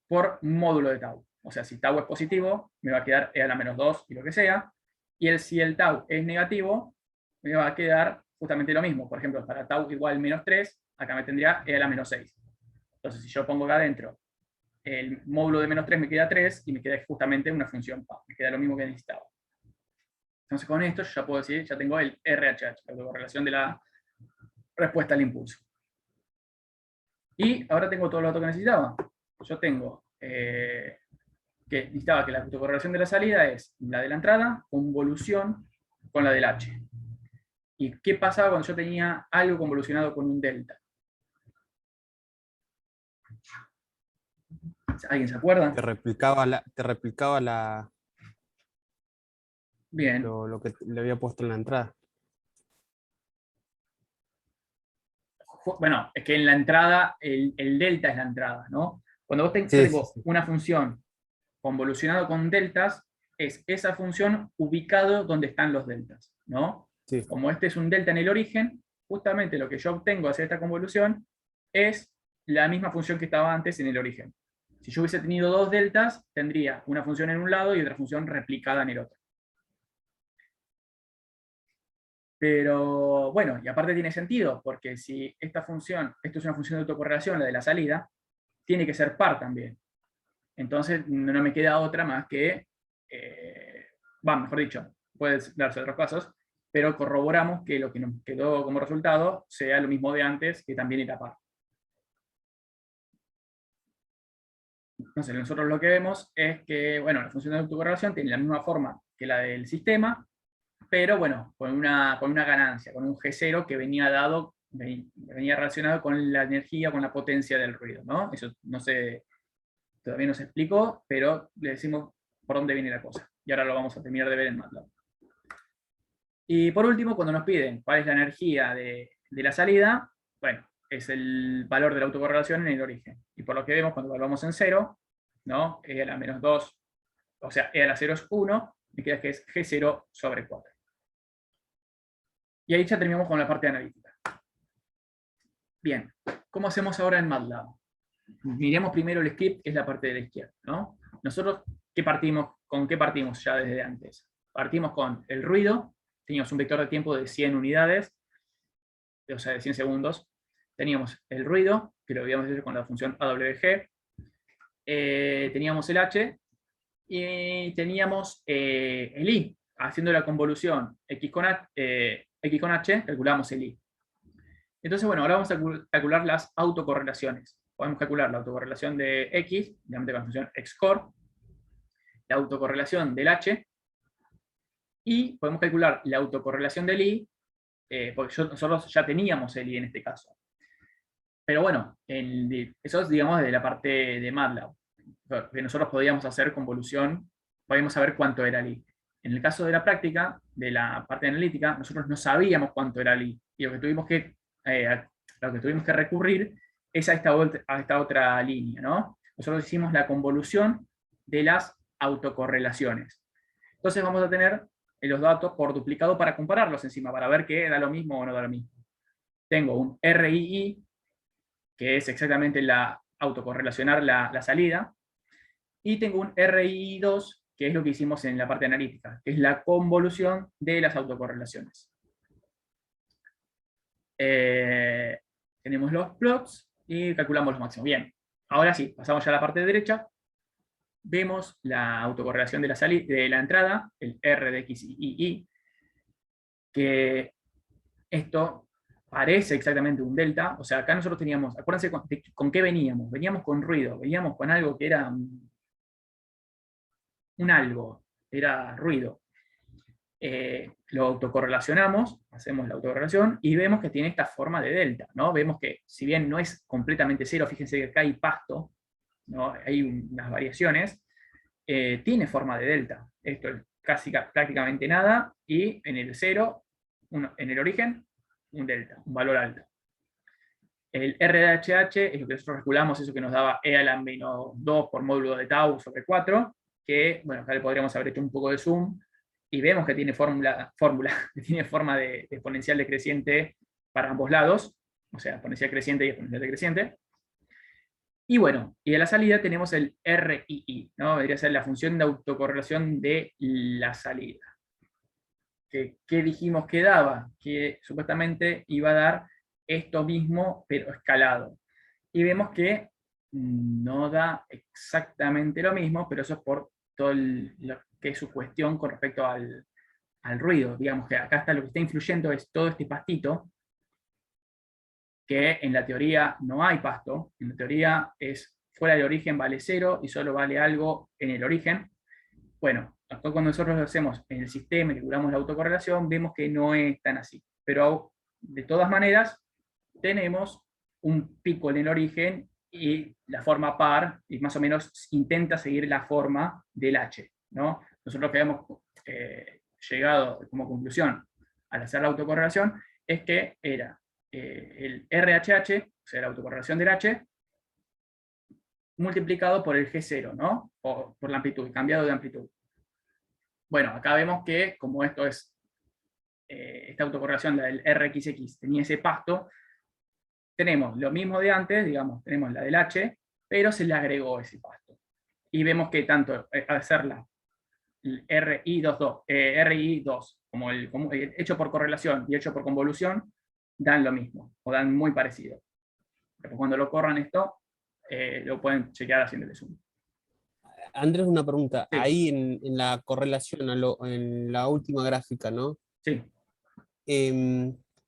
por módulo de tau. O sea, si tau es positivo, me va a quedar E a la menos 2 y lo que sea. Y si el tau es negativo, me va a quedar justamente lo mismo. Por ejemplo, para tau igual menos 3, acá me tendría E a la menos 6. Entonces, si yo pongo acá adentro el módulo de menos 3 me queda 3 y me queda justamente una función PA. Me queda lo mismo que necesitaba. Entonces con esto yo ya puedo decir, ya tengo el RHH, la correlación de la respuesta al impulso. Y ahora tengo todos los datos que necesitaba. Yo tengo que necesitaba que la autocorrelación de la salida es la de la entrada, convolución con la del H. ¿Y qué pasaba cuando yo tenía algo convolucionado con un delta? ¿Alguien se acuerda? Te replicaba Bien. lo que le había puesto en la entrada. Bueno, es que en la entrada, el delta es la entrada, ¿no? Cuando yo Sí, tengo sí, sí. una función convolucionado con deltas, es esa función ubicado donde están los deltas, ¿no? Sí. Como este es un delta en el origen, justamente lo que yo obtengo hacia esta convolución es la misma función que estaba antes en el origen. Si yo hubiese tenido dos deltas, tendría una función en un lado y otra función replicada en el otro. Pero bueno, y aparte tiene sentido, porque si esta función, esto es una función de autocorrelación, la de la salida, tiene que ser par también. Entonces no me queda otra más que, mejor dicho, puede darse otros casos, pero corroboramos que lo que nos quedó como resultado sea lo mismo de antes, que también era par. Entonces nosotros lo que vemos es que, bueno, la función de autocorrelación tiene la misma forma que la del sistema, pero bueno, con una ganancia, con un G0 que venía relacionado con la energía, con la potencia del ruido, ¿no? Eso todavía no se explicó, pero le decimos por dónde viene la cosa. Y ahora lo vamos a terminar de ver en MATLAB. Y por último, cuando nos piden cuál es la energía de la salida, bueno, es el valor de la autocorrelación en el origen. Y por lo que vemos, cuando evaluamos en 0, ¿no? E a la menos 2, o sea, E a la 0 es 1, me queda que es G0 sobre 4. Y ahí ya terminamos con la parte analítica. Bien, ¿cómo hacemos ahora en MATLAB? Miremos primero el script, que es la parte de la izquierda, ¿no? Nosotros, ¿con qué partimos ya desde antes? Partimos con el ruido, teníamos un vector de tiempo de 100 unidades, o sea, de 100 segundos. Teníamos el ruido, que lo habíamos hecho con la función AWG. Teníamos el H, y teníamos el I. Haciendo la convolución X con H, calculamos el I. Entonces, bueno, ahora vamos a calcular las autocorrelaciones. Podemos calcular la autocorrelación de X, obviamente con la función XCOR, la autocorrelación del H, y podemos calcular la autocorrelación del I, porque nosotros ya teníamos el I en este caso. Pero bueno, eso es, digamos, de la parte de MATLAB, que nosotros podíamos hacer convolución, podíamos saber cuánto era el I. En el caso de la práctica, de la parte analítica, nosotros no sabíamos cuánto era el I, y lo que tuvimos que recurrir es a esta otra línea, ¿no? Nosotros hicimos la convolución de las autocorrelaciones. Entonces vamos a tener los datos por duplicado para compararlos encima, para ver que da lo mismo o no da lo mismo. Tengo un RII, que es exactamente autocorrelacionar la salida, y tengo un RII2, que es lo que hicimos en la parte analítica, que es la convolución de las autocorrelaciones. Tenemos los plots y calculamos los máximos. Bien, ahora sí, pasamos ya a la parte derecha. Vemos la autocorrelación de la entrada, el R de X y Y, que esto parece exactamente un delta. O sea, acá nosotros teníamos, acuérdense con qué veníamos. Veníamos con ruido, veníamos con algo que era un algo, era ruido. Lo autocorrelacionamos, hacemos la autocorrelación y vemos que tiene esta forma de delta, ¿no? Vemos que si bien no es completamente cero, fíjense que acá hay pasto, ¿no? Hay unas variaciones, tiene forma de delta. Esto es prácticamente nada, y en el 0, en el origen, un delta, un valor alto. El RHH es lo que nosotros calculamos, eso que nos daba E a la menos 2 por módulo de tau sobre 4, que, bueno, acá le podríamos haber hecho un poco de zoom, y vemos que tiene que tiene forma de exponencial decreciente para ambos lados, o sea, exponencial creciente y exponencial decreciente. Y bueno, y a la salida tenemos el RII, ¿no? Debería ser la función de autocorrelación de la salida. ¿Qué dijimos que daba? Que supuestamente iba a dar esto mismo, pero escalado. Y vemos que no da exactamente lo mismo, pero eso es por todo lo que es su cuestión con respecto al ruido. Digamos que acá está lo que está influyendo es todo este pastito, que en la teoría no hay pasto, en la teoría es fuera del origen vale 0 y solo vale algo en el origen. Bueno, cuando nosotros lo hacemos en el sistema y calculamos la autocorrelación, vemos que no es tan así. Pero de todas maneras, tenemos un pico en el origen y la forma par, y más o menos intenta seguir la forma del H, ¿no? Nosotros que hemos llegado como conclusión al hacer la autocorrelación es que era el RHH, o sea, la autocorrelación del H, multiplicado por el G0, ¿no? O por la amplitud, cambiado de amplitud. Bueno, acá vemos que como esto es, esta autocorrelación, la del RXX, tenía ese pasto, tenemos lo mismo de antes, digamos, tenemos la del H, pero se le agregó ese pasto. Y vemos que tanto al hacerla el RI2 como el hecho por correlación y hecho por convolución, dan lo mismo, o dan muy parecido. Pero cuando lo corran esto, lo pueden chequear haciéndole zoom. Andrés, una pregunta. Sí. Ahí en la correlación, en la última gráfica, ¿no? Sí.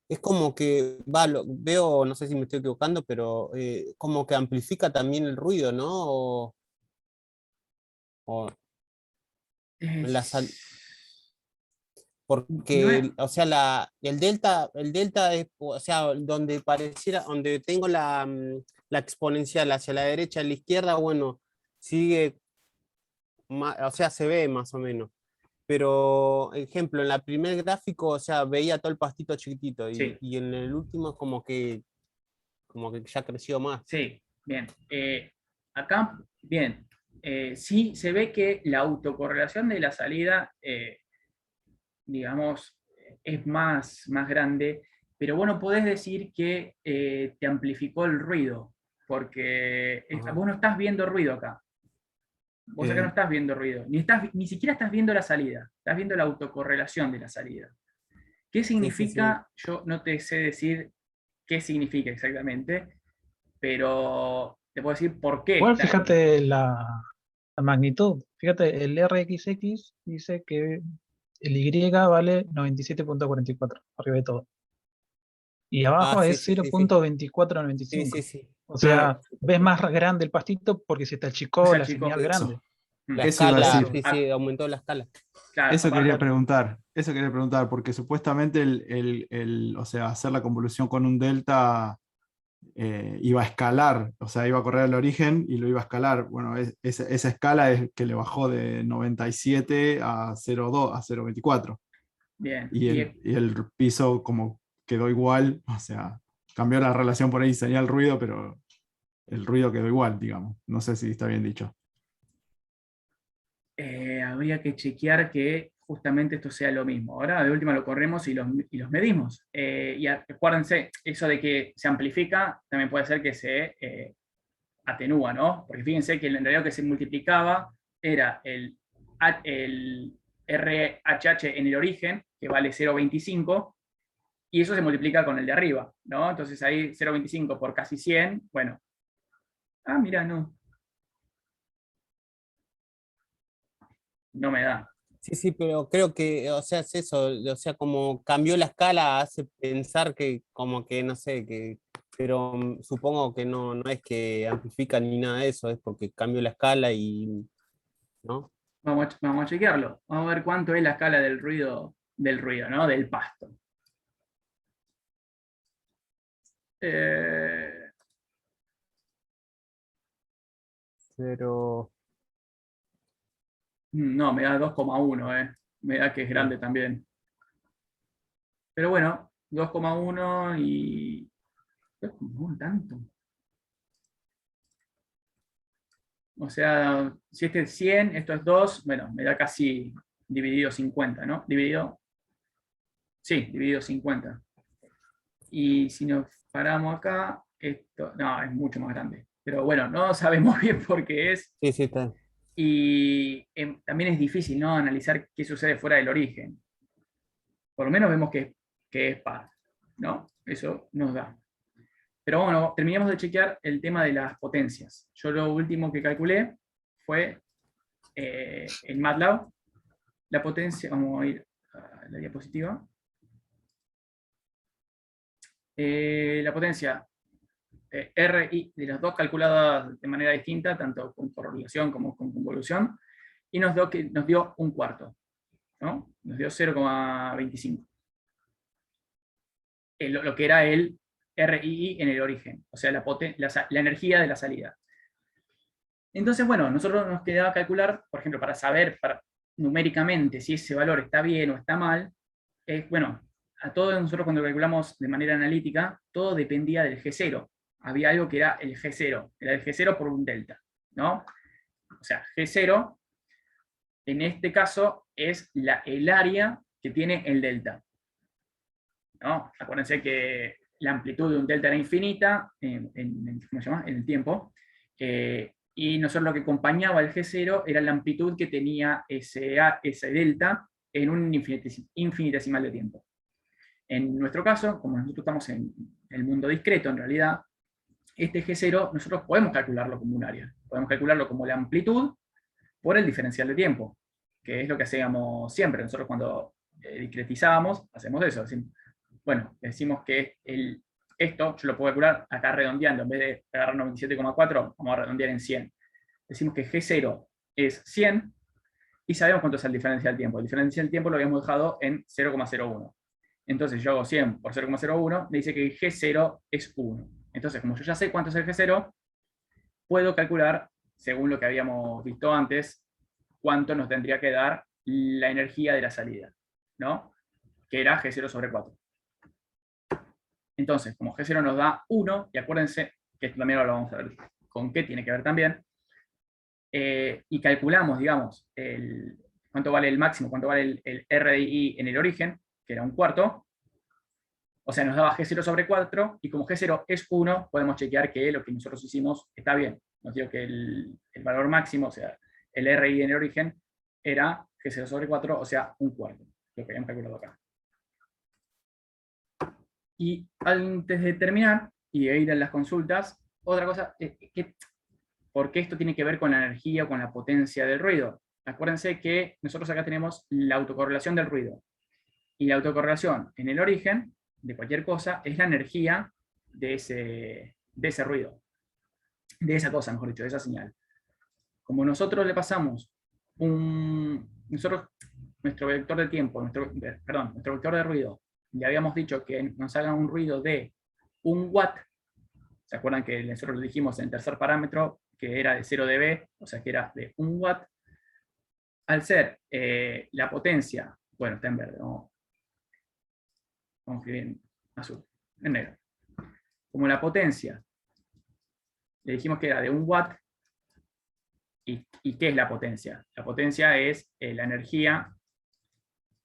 Es como que, veo, no sé si me estoy equivocando, pero como que amplifica también el ruido, ¿no? O la No es- Porque, o sea, el delta es, o sea, donde pareciera, donde tengo la exponencial hacia la derecha, a la izquierda, bueno, sigue, o sea, se ve más o menos. Pero, ejemplo, en la primer gráfico, o sea, veía todo el pastito chiquitito sí, y en el último como que ya creció más. sí, bien. Acá, bien. Sí se ve que la autocorrelación de la salida, digamos, es más grande, pero bueno, podés decir que te amplificó el ruido, porque Ajá. vos no estás viendo ruido acá. Vos acá no Eh, estás viendo ruido, ni siquiera estás viendo la salida, estás viendo la autocorrelación de la salida. ¿Qué Sí, sí, sí. significa? Yo no te sé decir qué significa exactamente, pero te puedo decir por qué Igual está ahí. fíjate la magnitud. Fíjate, el RXX dice que el Y vale 97,44 arriba de todo. Y Ah, abajo sí, es sí, sí, sí. Sí, sí, 0,2495. sí. O claro, sea, ves más grande el pastito porque se te O achicó sea, la chicos, señal grande. eso, La eso iba a por escala, decir. eso, sí, sí, aumentó la escala. claro, aparte, Eso quería preguntar, porque supuestamente o sea, hacer la convolución con un delta iba a escalar, o sea, iba a correr el origen y lo iba a escalar. Bueno, esa escala es que le bajó de 97 a 0,2, a 0,24. bien. Y el piso como quedó igual, o sea, cambió la relación por ahí, señal ruido, pero el ruido quedó igual, digamos. No sé si está bien dicho. Habría que chequear que justamente esto sea lo mismo. Ahora de última lo corremos y los medimos. Y acuérdense, eso de que se amplifica también puede ser que se atenúa, ¿no? Porque fíjense que en realidad lo que se multiplicaba era el RHH en el origen, que vale 0,25, y eso se multiplica con el de arriba, ¿no? Entonces ahí 0,25 por casi 100, bueno. Ah, mira, no me da. Sí, sí, pero creo que, o sea, es eso, o sea, como cambió la escala, hace pensar que como que, no sé, pero supongo que no es que amplifica ni nada de eso, es porque cambió la escala y, ¿no? Vamos a chequearlo. Vamos a ver cuánto es la escala del ruido, ¿no? Del pasto. Eh, Pero, no, me da 2,1, me da que es ah, grande también. Pero bueno, 2,1 y... 2,1 tanto. O sea, si este es 100, esto es 2, bueno, me da casi dividido 50, ¿no? Sí, dividido 50. Y si nos paramos acá, esto, no, es mucho más grande. Pero bueno, no sabemos bien por qué es. sí, sí, está. Y también es difícil, ¿no? Analizar qué sucede fuera del origen. Por lo menos vemos que es par, ¿no? Eso nos da. Pero bueno, terminamos de chequear el tema de las potencias. Yo lo último que calculé fue en MATLAB la potencia, vamos a ir a la diapositiva. La potencia RI de las dos calculadas de manera distinta, tanto con correlación como con convolución, y nos dio un cuarto, ¿no? Nos dio 0,25. Lo que era el RII en el origen, o sea, la energía de la salida. Entonces, bueno, nosotros nos quedaba calcular, por ejemplo, para saber numéricamente si ese valor está bien o está mal, bueno, a todos nosotros cuando calculamos de manera analítica, todo dependía del G0. Había algo que era el G0, era el G0 por un delta, ¿no? O sea, G0, en este caso, es el área que tiene el delta, ¿no? Acuérdense que la amplitud de un delta era infinita ¿cómo se llama? En el tiempo, y nosotros lo que acompañaba el G0 era la amplitud que tenía ese delta en un infinitesimal de tiempo. En nuestro caso, como nosotros estamos en el mundo discreto, en realidad, este G0 nosotros podemos calcularlo como un área. Podemos calcularlo como la amplitud por el diferencial de tiempo, que es lo que hacíamos siempre. Nosotros cuando discretizábamos, hacemos eso. Bueno, decimos que esto yo lo puedo calcular acá redondeando. En vez de agarrar 97,4, vamos a redondear en 100. Decimos que G0 es 100 y sabemos cuánto es el diferencial del tiempo. El diferencial del tiempo lo habíamos dejado en 0,01. Entonces yo hago 100 por 0,01, me dice que el G0 es 1. Entonces, como yo ya sé cuánto es el G0, puedo calcular, según lo que habíamos visto antes, cuánto nos tendría que dar la energía de la salida, ¿no? Que era G0 sobre 4. Entonces, como G0 nos da 1, y acuérdense que esto también lo vamos a ver con qué tiene que ver también, y calculamos, digamos, cuánto vale el máximo, cuánto vale el RDI en el origen, que era un cuarto, o sea, nos daba G0 sobre 4, y como G0 es 1, podemos chequear que lo que nosotros hicimos está bien. Nos dio que el valor máximo, o sea, el RI en el origen, era G0 sobre 4, o sea, un cuarto, lo que habíamos calculado acá. Y antes de terminar, y de ir a las consultas, otra cosa, porque esto tiene que ver con la energía o con la potencia del ruido. Acuérdense que nosotros acá tenemos la autocorrelación del ruido. Y la autocorrelación en el origen de cualquier cosa es la energía de ese ruido. De esa cosa, mejor dicho, de esa señal. Como nosotros le pasamos nuestro vector de tiempo, nuestro vector de ruido, le habíamos dicho que nos haga un ruido de 1 watt. ¿Se acuerdan que nosotros lo dijimos en el tercer parámetro, que era de 0 dB, o sea que era de 1 watt? Al ser la potencia, bueno, está en verde, vamos a escribir en azul, en negro. Como la potencia, le dijimos que era de 1 watt, ¿y qué es la potencia? La potencia es la energía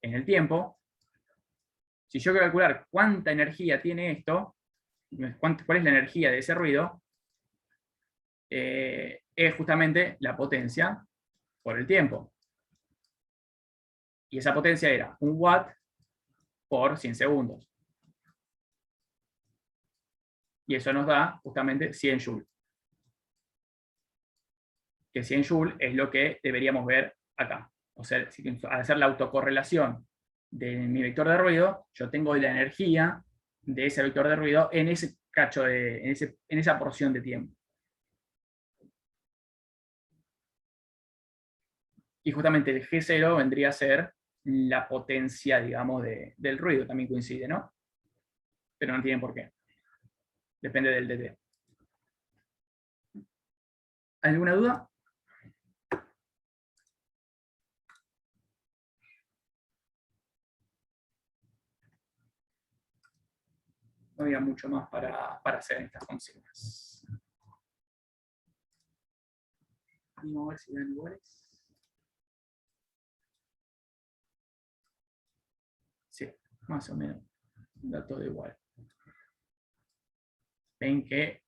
en el tiempo. Si yo quiero calcular cuánta energía tiene esto, cuál es la energía de ese ruido, es justamente la potencia por el tiempo. Y esa potencia era 1 watt por 100 segundos. Y eso nos da justamente 100 joules. Que 100 joules es lo que deberíamos ver acá. O sea, al hacer la autocorrelación de mi vector de ruido, yo tengo la energía de ese vector de ruido en ese cacho, en esa porción de tiempo. Y justamente el G0 vendría a ser la potencia, digamos, del ruido. También coincide, ¿no? Pero no tiene por qué. Depende del DT. ¿Alguna duda? No había mucho más para hacer en estas consignas. Vamos a ver si dan iguales. Sí, más o menos. Da todo igual. Ven que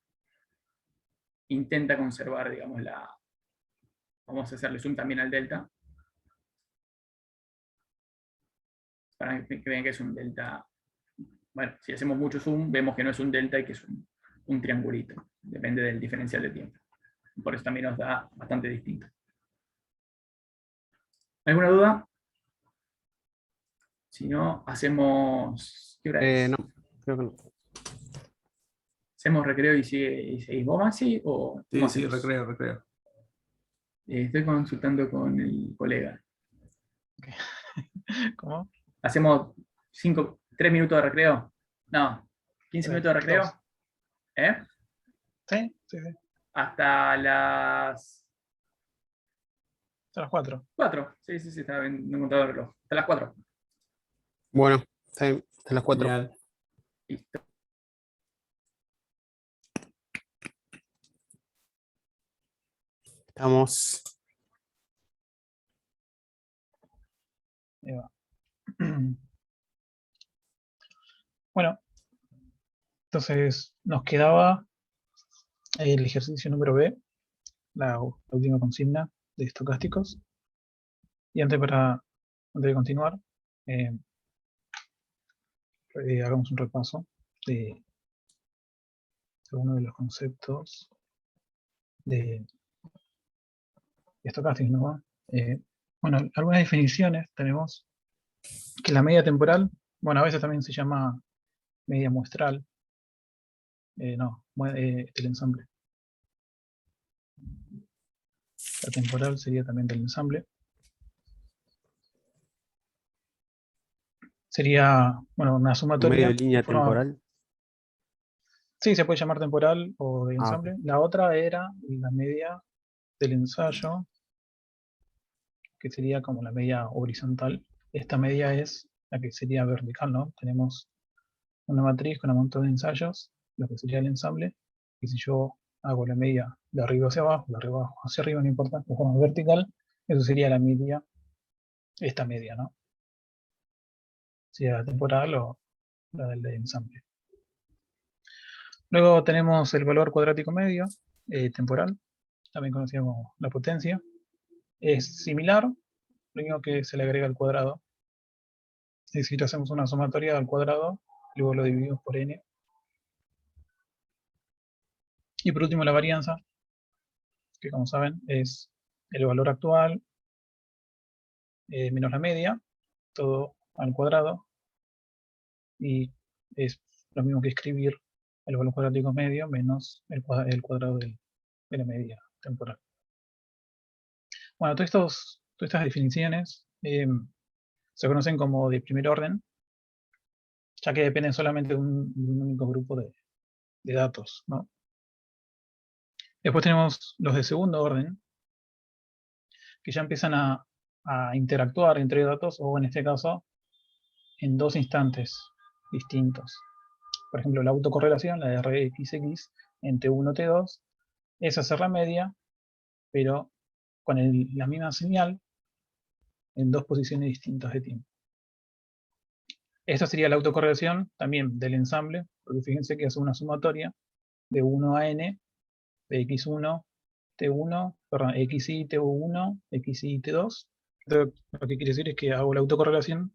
intenta conservar, digamos, vamos a hacerle zoom también al delta. Para que vean que es un delta. Bueno, si hacemos mucho zoom, vemos que no es un delta y que es un triangulito. Depende del diferencial de tiempo. Por eso también nos da bastante distinto. ¿Alguna duda? Si no, hacemos... ¿Qué hora es? No, creo que no. ¿Hacemos recreo y seguís vos, Maxi? ¿O Sí, cómo sí, hacemos? recreo. Estoy consultando con el colega. ¿Cómo? ¿Hacemos 3 minutos de recreo? No, 15 minutos de recreo. Dos. ¿Eh? Sí. Hasta las Hasta las 4. 4. Sí, estaba bien, no encontraba el reloj. Hasta las 4. Bueno, está bien, hasta las 4. Genial. Listo. Estamos. Ahí va. Bueno, entonces nos quedaba el ejercicio número B, la última consigna de estocásticos. Y antes de continuar, hagamos un repaso de algunos de los conceptos de estocásticos, ¿no? Bueno, algunas definiciones tenemos que la media temporal, bueno, a veces también se llama media muestral, del ensamble. La temporal sería también del ensamble. sería, bueno, una Medio sumatoria. de línea de forma- temporal. Sí, se puede llamar temporal o de Ah, ok. ensamble. La otra era la media del ensayo, que sería como la media horizontal. Esta media es la que sería vertical, ¿no? Tenemos una matriz con un montón de ensayos, lo que sería el ensamble, y si yo hago la media de arriba hacia abajo, de arriba hacia arriba, no importa, de forma vertical, eso sería la media, esta media, ¿no? Sea temporal o la del ensamble. Luego tenemos el valor cuadrático medio, temporal, también conocido como la potencia. Es similar, lo único que se le agrega al cuadrado. Es decir, hacemos una sumatoria al cuadrado, luego lo dividimos por n. Y por último la varianza, que como saben es el valor actual menos la media, todo al cuadrado, y es lo mismo que escribir el valor cuadrático medio menos el cuadrado de la media temporal. Bueno, todas estas definiciones se conocen como de primer orden, ya que dependen solamente de un único grupo de datos, ¿no? Después tenemos los de segundo orden, que ya empiezan a interactuar entre datos, o en este caso, en dos instantes distintos. Por ejemplo, la autocorrelación, la de RXX en T1, T2, es hacer la media, pero con la misma señal en dos posiciones distintas de tiempo. Esta sería la autocorrelación también del ensamble, porque fíjense que hace una sumatoria de 1 a n, de x1, t1, perdón, xi, t1, xi, t2. Lo que quiere decir es que hago la autocorrelación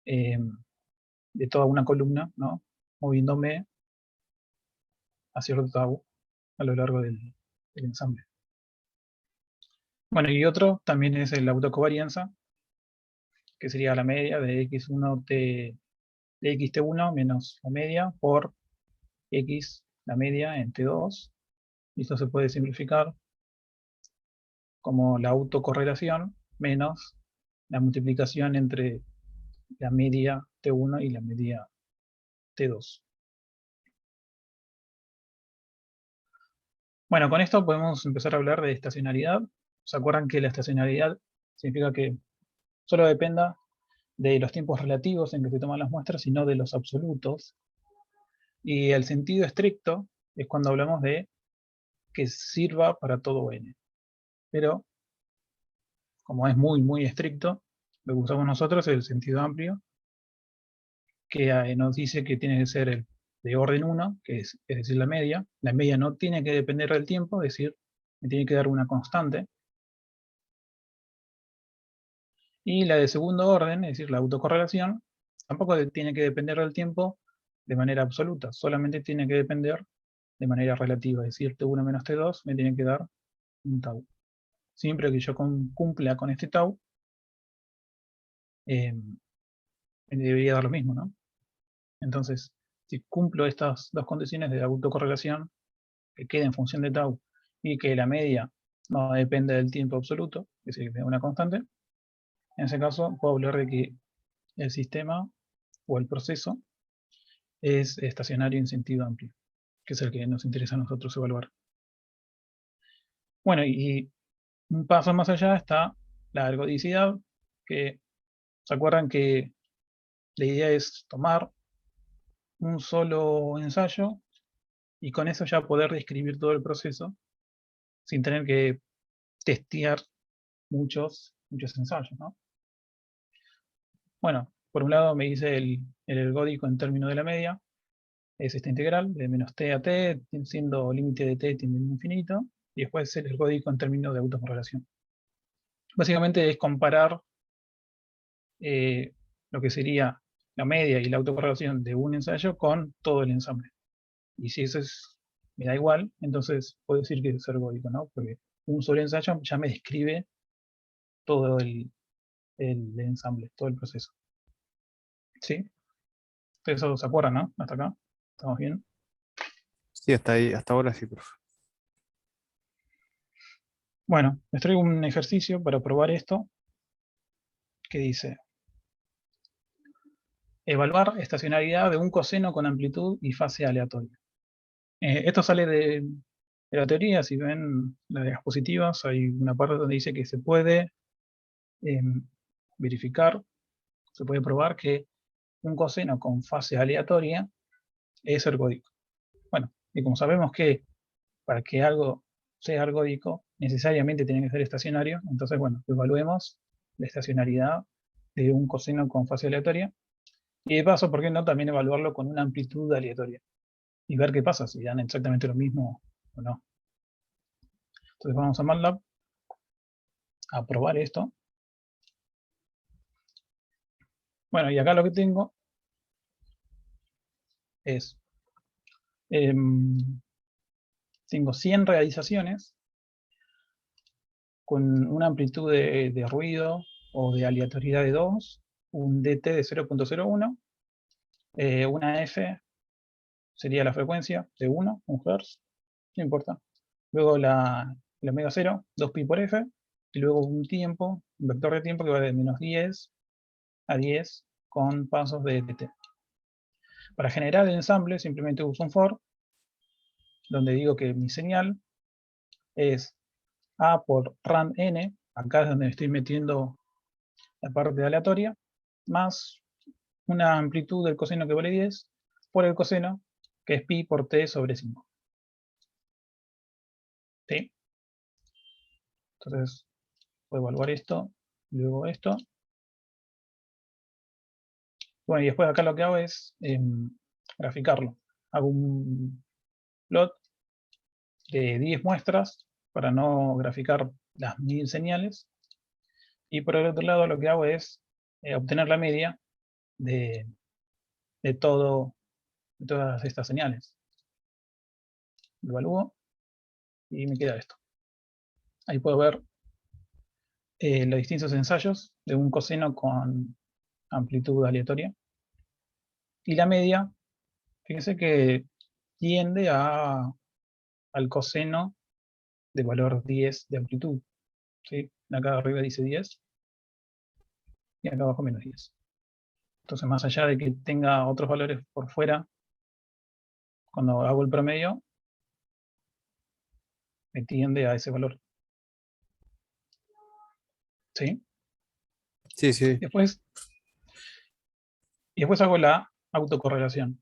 de toda una columna, ¿no? Moviéndome hacia el tau a lo largo del ensamble. Bueno, y otro también es la autocovarianza, que sería la media de x1 de xt1 menos la media por x, la media en t2. Y esto se puede simplificar como la autocorrelación menos la multiplicación entre la media t1 y la media t2. Bueno, con esto podemos empezar a hablar de estacionalidad. ¿Se acuerdan que la estacionalidad significa que solo dependa de los tiempos relativos en que se toman las muestras y no de los absolutos? Y el sentido estricto es cuando hablamos de que sirva para todo n. Pero, como es muy, muy estricto, lo que usamos nosotros es el sentido amplio, que nos dice que tiene que ser de orden 1, que es decir, la media. La media no tiene que depender del tiempo, es decir, me tiene que dar una constante. Y la de segundo orden, es decir, la autocorrelación, tampoco tiene que depender del tiempo de manera absoluta, solamente tiene que depender de manera relativa, es decir, T1 menos T2 me tiene que dar un tau. Siempre que yo cumpla con este tau, me debería dar lo mismo, ¿no? Entonces, si cumplo estas dos condiciones de autocorrelación, que quede en función de tau, y que la media no depende del tiempo absoluto, es decir, de una constante, en ese caso puedo hablar de que el sistema o el proceso es estacionario en sentido amplio, que es el que nos interesa a nosotros evaluar. Bueno, y un paso más allá está la ergodicidad, que se acuerdan que la idea es tomar un solo ensayo y con eso ya poder describir todo el proceso sin tener que testear muchos ensayos, ¿no? Bueno, por un lado me dice el ergódico en términos de la media, es esta integral de menos t a t, siendo límite de t tiende a infinito, y después el ergódico en términos de autocorrelación. Básicamente es comparar lo que sería la media y la autocorrelación de un ensayo con todo el ensamble. Y si eso me da igual, entonces puedo decir que es ergódico, ¿no? Porque un solo ensayo ya me describe todo el ensamble, todo el proceso. ¿Sí? Eso se acuerdan, ¿no? Hasta acá. ¿Estamos bien? Sí, hasta ahí, hasta ahora sí, profe. Bueno, les traigo un ejercicio para probar esto, que dice, evaluar estacionalidad de un coseno con amplitud y fase aleatoria. Esto sale de la teoría. Si ven las diapositivas, hay una parte donde dice que se puede verificar, se puede probar que un coseno con fase aleatoria es ergódico. Bueno, y como sabemos que para que algo sea ergódico, necesariamente tiene que ser estacionario, entonces, bueno, evaluemos la estacionariedad de un coseno con fase aleatoria. Y de paso, ¿por qué no también evaluarlo con una amplitud aleatoria? Y ver qué pasa, si dan exactamente lo mismo o no. Entonces vamos a MATLAB a probar esto. Bueno, y acá lo que tengo es, tengo 100 realizaciones con una amplitud de ruido o de aleatoriedad de 2, un DT de 0.01, una F sería la frecuencia de 1 Hz, no importa. Luego el omega 0, 2pi por F, y luego un tiempo, un vector de tiempo que va de menos 10 a 10 con pasos de DT. Para generar el ensamble simplemente uso un for, donde digo que mi señal es A por rand n, acá es donde estoy metiendo la parte aleatoria, más una amplitud del coseno que vale 10, por el coseno, que es pi por t sobre 5. ¿Sí? Entonces, puedo evaluar esto, luego esto. Bueno, y después acá lo que hago es graficarlo. Hago un plot de 10 muestras para no graficar las 1000 señales. Y por el otro lado lo que hago es obtener la media de todas estas señales. Lo evalúo y me queda esto. Ahí puedo ver los distintos ensayos de un coseno con amplitud aleatoria. Y la media, fíjense que tiende al coseno de valor 10 de amplitud. ¿Sí? Acá arriba dice 10 y acá abajo menos 10. Entonces, más allá de que tenga otros valores por fuera, cuando hago el promedio, me tiende a ese valor. ¿Sí? Sí, sí. Y después hago la autocorrelación.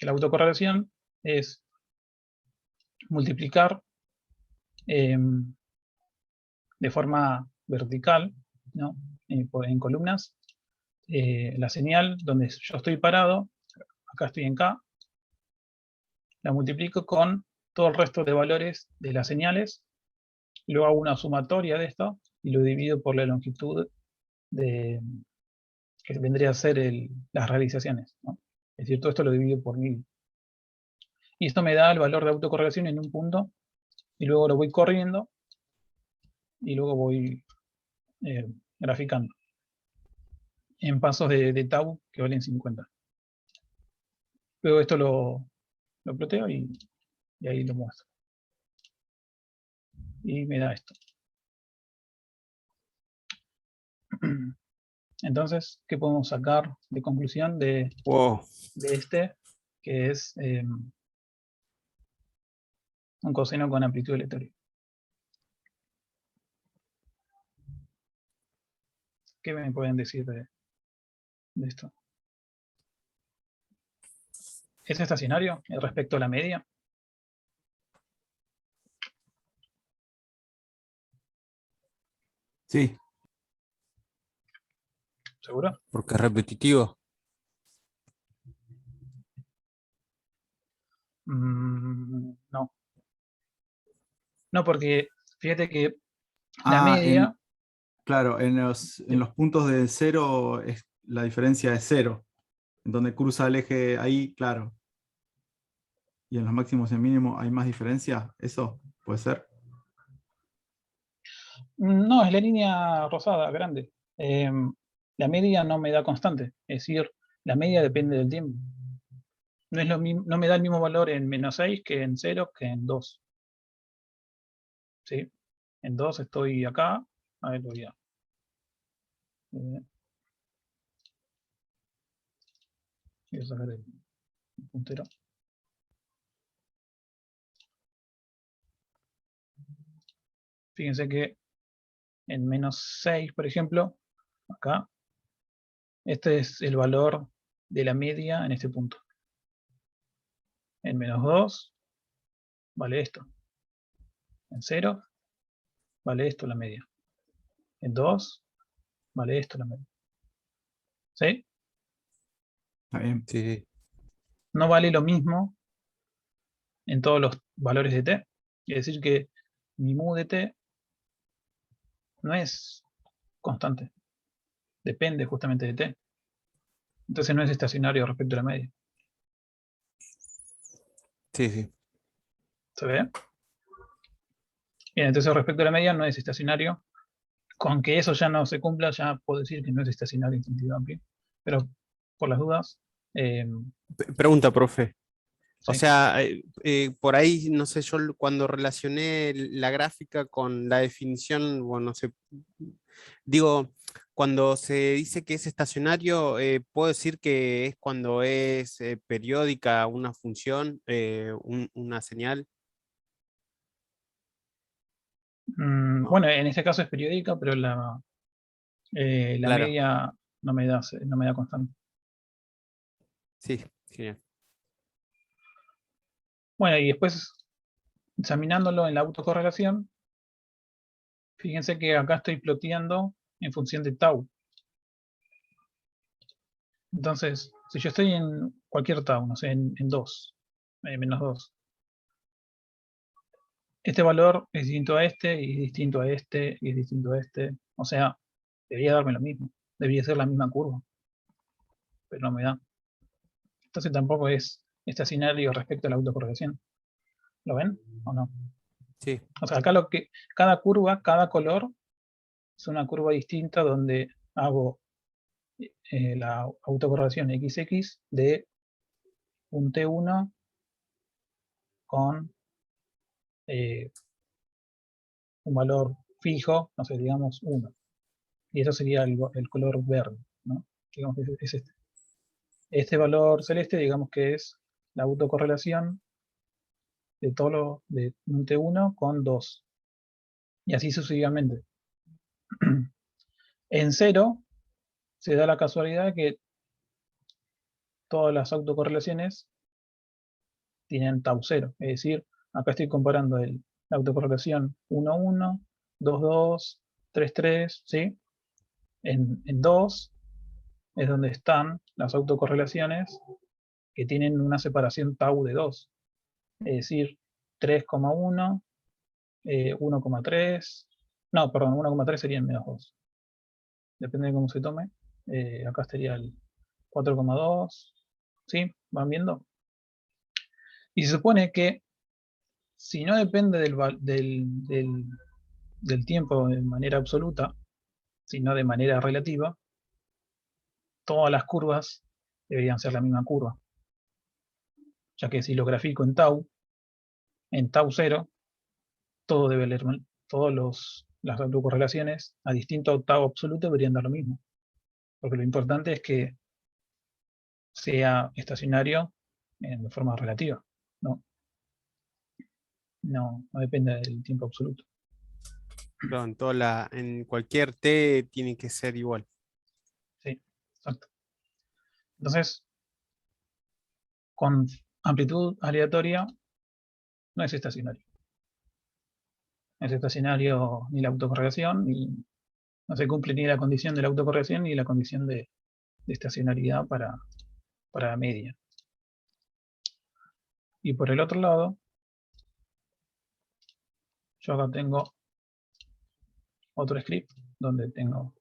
La autocorrelación es multiplicar de forma vertical, ¿no? En columnas, la señal donde yo estoy parado, acá estoy en K, la multiplico con todo el resto de valores de las señales, luego hago una sumatoria de esto y lo divido por la longitud que vendría a ser las realizaciones, ¿no? Es decir, todo esto lo divido por 1000. Y esto me da el valor de autocorrelación en un punto, y luego lo voy corriendo, y luego voy graficando en pasos de tau que valen 50. Luego esto lo ploteo y ahí lo muestro. Y me da esto. Entonces, ¿qué podemos sacar de conclusión de este? Que es un coseno con amplitud aleatoria. ¿Qué me pueden decir de esto? ¿Es estacionario respecto a la media? Sí. ¿Seguro? Porque es repetitivo. No. No, porque fíjate que la Ah, media... claro, en los puntos de cero la diferencia es cero. En donde cruza el eje ahí, claro. Y en los máximos y mínimos hay más diferencia. ¿Eso puede ser? No, es la línea rosada, grande. La media no me da constante. Es decir, la media depende del tiempo. No, es lo mismo, no me da el mismo valor en menos 6 que en 0 que en 2. ¿Sí? En 2 estoy acá. A ver, lo voy a... Voy a sacar el puntero. Fíjense que en -6, por ejemplo, acá, este es el valor de la media en este punto. En -2 vale esto. En 0 vale esto la media. En 2 vale esto la media. ¿Sí? Está bien. Sí, No vale lo mismo en todos los valores de t. Quiere decir que mi mu de t no es constante. Depende justamente de t. Entonces no es estacionario respecto a la media. sí, sí. ¿Se ve? Bien, entonces respecto a la media no es estacionario. Con que eso ya no se cumpla, ya puedo decir que no es estacionario en sentido amplio. Pero por las dudas, Pregunta, profe. O sí. sea, por ahí, no sé, yo cuando relacioné la gráfica con la definición, bueno, no sé, digo, cuando se dice que es estacionario, puedo decir que es cuando es periódica una función, una señal. Bueno, en este caso es periódica, pero la Claro, media no me da constante. sí, genial. Bueno, y después, examinándolo en la autocorrelación, fíjense que acá estoy ploteando en función de tau. Entonces, si yo estoy en cualquier tau, no sé, en 2, -2, este valor es distinto a este, y es distinto a este, y es distinto a este. O sea, debería darme lo mismo. Debería ser la misma curva, pero no me da. Entonces tampoco es estacionario respecto a la autocorrelación. ¿Lo ven o no? Sí, O sea, acá cada curva, cada color es una curva distinta donde hago la autocorrelación XX de un T1 con un valor fijo, no sé, digamos 1. Y eso sería el color verde, ¿no? Digamos que es este. Este valor celeste, digamos que es la autocorrelación de de un T1 con 2. Y así sucesivamente. En 0 se da la casualidad que todas las autocorrelaciones tienen tau 0. Es decir, acá estoy comparando la autocorrelación 1, 1, 2, 2, 3, 3, ¿sí? En 2 es donde están las autocorrelaciones que tienen una separación tau de 2. Es decir, 3,1, 1,3, no, perdón, 1,3 sería en -2. Depende de cómo se tome. Acá estaría el 4,2. ¿Sí? ¿Van viendo? Y se supone que si no depende del tiempo de manera absoluta, sino de manera relativa, todas las curvas deberían ser la misma curva. Ya que si lo grafico en tau 0, todo debe leer mal. Las autocorrelaciones a distinto tau absoluto deberían dar lo mismo. Porque lo importante es que sea estacionario en forma relativa. No, no depende del tiempo absoluto. claro, en cualquier T tiene que ser igual. Sí, exacto. Entonces, con amplitud aleatoria no es estacionario. No es estacionario ni la autocorrelación, ni no se cumple ni la condición de la autocorrelación ni la condición de estacionariedad para la media. Y por el otro lado, yo acá tengo otro script donde tengo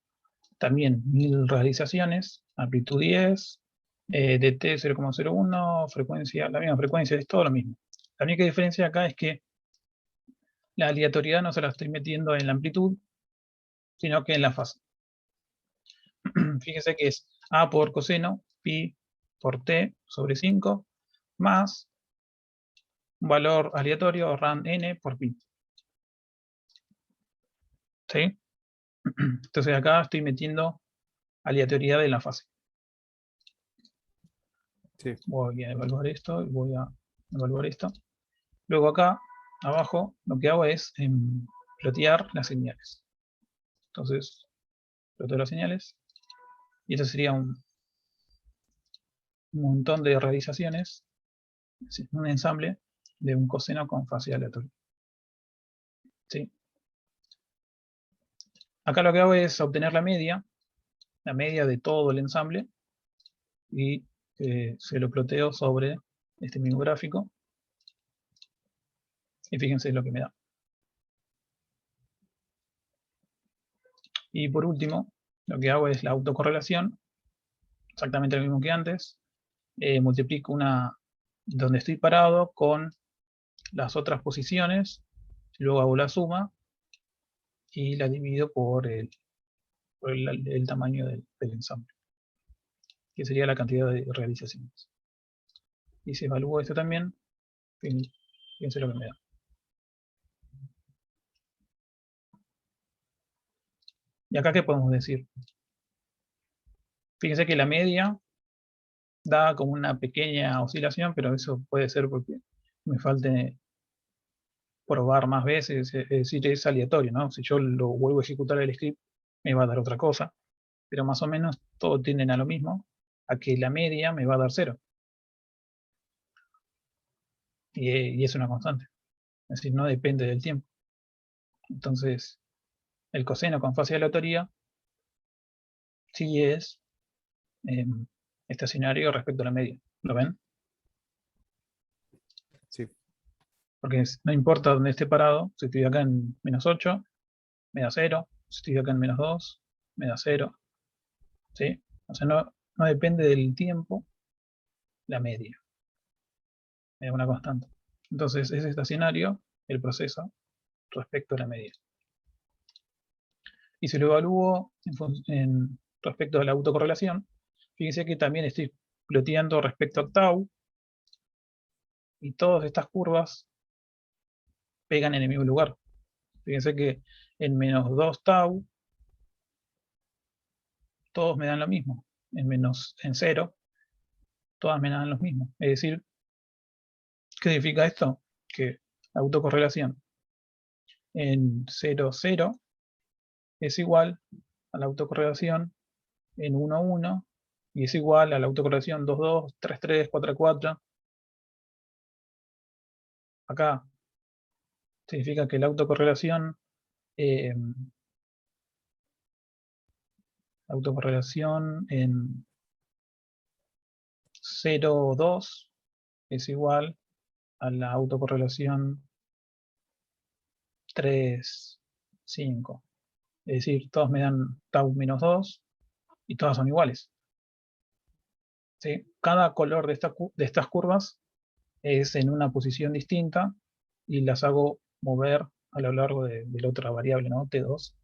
también 1000 realizaciones, amplitud 10, dt 0,01, frecuencia, la misma frecuencia, es todo lo mismo. La única diferencia acá es que la aleatoriedad no se la estoy metiendo en la amplitud, sino que en la fase. Fíjense que es a por coseno, pi por t sobre 5, más un valor aleatorio, ran n por pi. ¿Sí? Entonces acá estoy metiendo aleatoriedad en la fase. Sí. Voy a evaluar esto y voy a evaluar esto. Luego acá, abajo, lo que hago es plotear las señales. Entonces, ploteo las señales. Y esto sería un montón de realizaciones, un ensamble de un coseno con fase aleatoria. ¿Sí? Acá lo que hago es obtener la media de todo el ensamble, y se lo ploteo sobre este mismo gráfico. Y fíjense lo que me da. Y por último, lo que hago es la autocorrelación, exactamente lo mismo que antes. Multiplico donde estoy parado con las otras posiciones, luego hago la suma y la divido por el tamaño del ensamble, que sería la cantidad de realizaciones. Y si evalúo esto también, fíjense lo que me da. ¿Y acá qué podemos decir? Fíjense que la media da como una pequeña oscilación, pero eso puede ser porque me falte probar más veces, es decir, es aleatorio, ¿no? Si yo lo vuelvo a ejecutar el script, me va a dar otra cosa, pero más o menos todos tienden a lo mismo, a que la media me va a dar 0. Y es una constante, es decir, no depende del tiempo. Entonces, el coseno con fase aleatoria sí es estacionario respecto a la media. ¿Lo ven? Sí. Porque no importa dónde esté parado, si estoy acá en -8, me da 0. Si estoy acá en -2, me da 0. ¿Sí? O sea, no depende del tiempo la media. Es una constante. Entonces, es estacionario el proceso respecto a la media. Y si lo evalúo respecto a la autocorrelación, fíjense que también estoy ploteando respecto a tau, y todas estas curvas pegan en el mismo lugar. Fíjense que en -2 tau, todos me dan lo mismo. En 0, todas me dan lo mismo. Es decir, ¿qué significa esto? Que la autocorrelación en 0, 0 es igual a la autocorrelación en 1, 1, y es igual a la autocorrelación 2, 2, 3, 3, 4, 4. Acá significa que la autocorrelación en 0, 2 es igual a la autocorrelación 3, 5. Es decir, todos me dan tau menos 2 y todas son iguales. ¿Sí? Cada color de estas curvas es en una posición distinta y las hago mover a lo largo de la otra variable, ¿no? T2.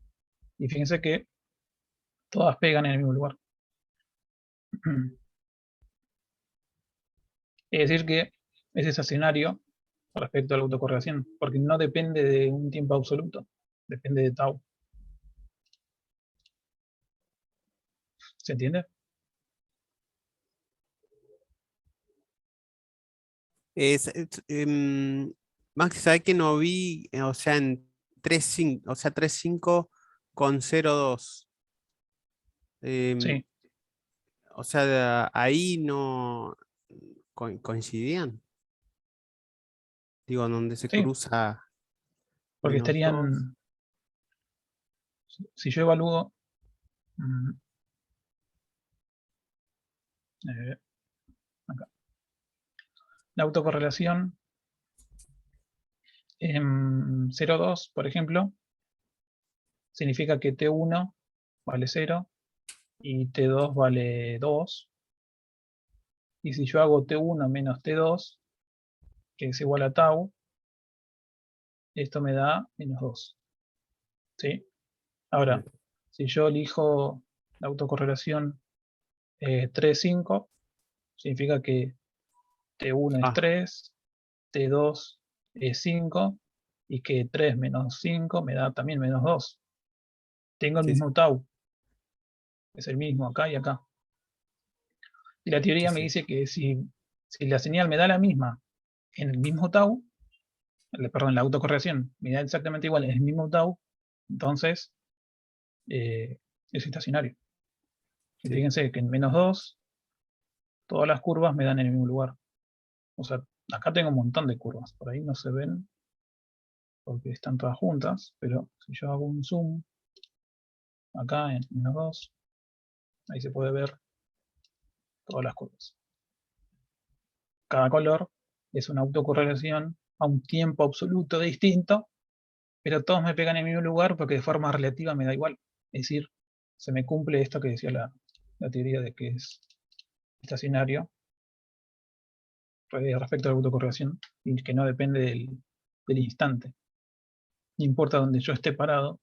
Y fíjense que todas pegan en el mismo lugar. Es decir que es estacionario respecto a la autocorrelación, porque no depende de un tiempo absoluto, depende de tau. ¿Se entiende? Maxi, ¿sabes que no vi? O sea, en 3.5, o sea, 3.5 con 0.2. Sí, O sea, ahí no coincidían. Digo, donde se sí, cruza porque -2. estarían, si yo evalúo, mm, acá, la autocorrelación en 0,2, por ejemplo, significa que T1 vale 0 y T2 vale 2. Y si yo hago T1 menos T2, que es igual a tau, esto me da -2. ¿Sí? Ahora, si yo elijo la autocorrelación 3, 5, significa que T1 es Ah, 3, T2 es 5, y que 3 menos 5 me da también -2. Tengo el sí, sí. mismo tau, es el mismo acá y acá. Y la teoría Sí, me sí. dice que si la señal me da la misma en el mismo tau, perdón, la autocorrelación me da exactamente igual en el mismo tau, entonces es estacionario. Y Sí. fíjense que en -2 todas las curvas me dan en el mismo lugar. O sea, acá tengo un montón de curvas, por ahí no se ven porque están todas juntas, pero si yo hago un zoom acá en -2, ahí se puede ver todas las curvas. Cada color es una autocorrelación a un tiempo absoluto distinto, pero todos me pegan en el mismo lugar porque de forma relativa me da igual. Es decir, se me cumple esto que decía la teoría de que es estacionario respecto a la autocorrelación y que no depende del instante. No importa donde yo esté parado,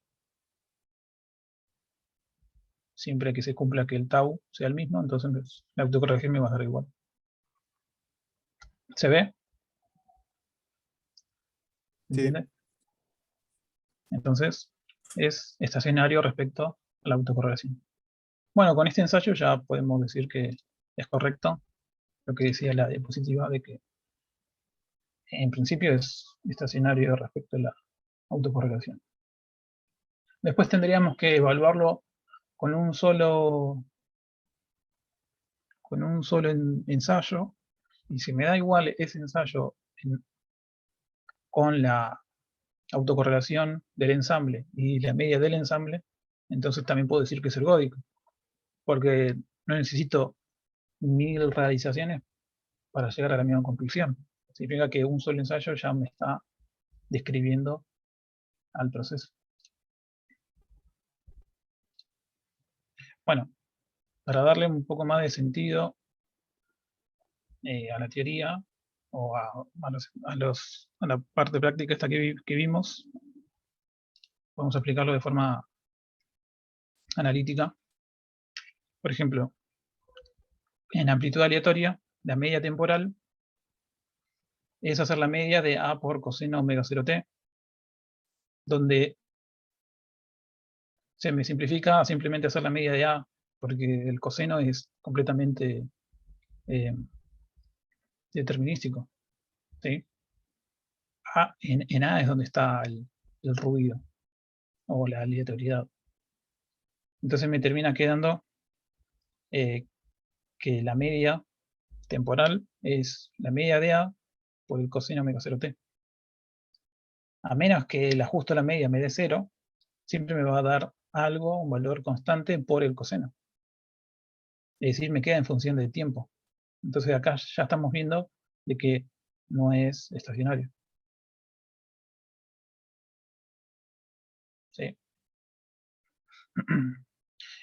siempre que se cumpla que el tau sea el mismo, entonces la autocorrelación me va a dar igual. ¿Se ve? Sí. ¿Entiende? Entonces es estacionario respecto a la autocorrelación. Bueno, con este ensayo ya podemos decir que es correcto lo que decía la diapositiva de que en principio es estacionario respecto a la autocorrelación. Después tendríamos que evaluarlo con un solo ensayo, y si me da igual ese ensayo con la autocorrelación del ensamble y la media del ensamble, entonces también puedo decir que es ergódico, porque no necesito 1000 realizaciones para llegar a la misma conclusión. Significa que un solo ensayo ya me está describiendo al proceso. Bueno, para darle un poco más de sentido a la teoría o a la parte práctica esta que vimos, vamos a explicarlo de forma analítica. Por ejemplo, en amplitud aleatoria, la media temporal es hacer la media de A por coseno omega 0t, donde se me simplifica simplemente hacer la media de A, porque el coseno es completamente determinístico. ¿Sí? En A es donde está el ruido o la aleatoriedad. Entonces me termina quedando que la media temporal es la media de A por el coseno omega 0t. A menos que el ajuste a la media me dé 0, siempre me va a dar algo, un valor constante por el coseno. Es decir, me queda en función del tiempo. Entonces acá ya estamos viendo de que no es estacionario. ¿Sí?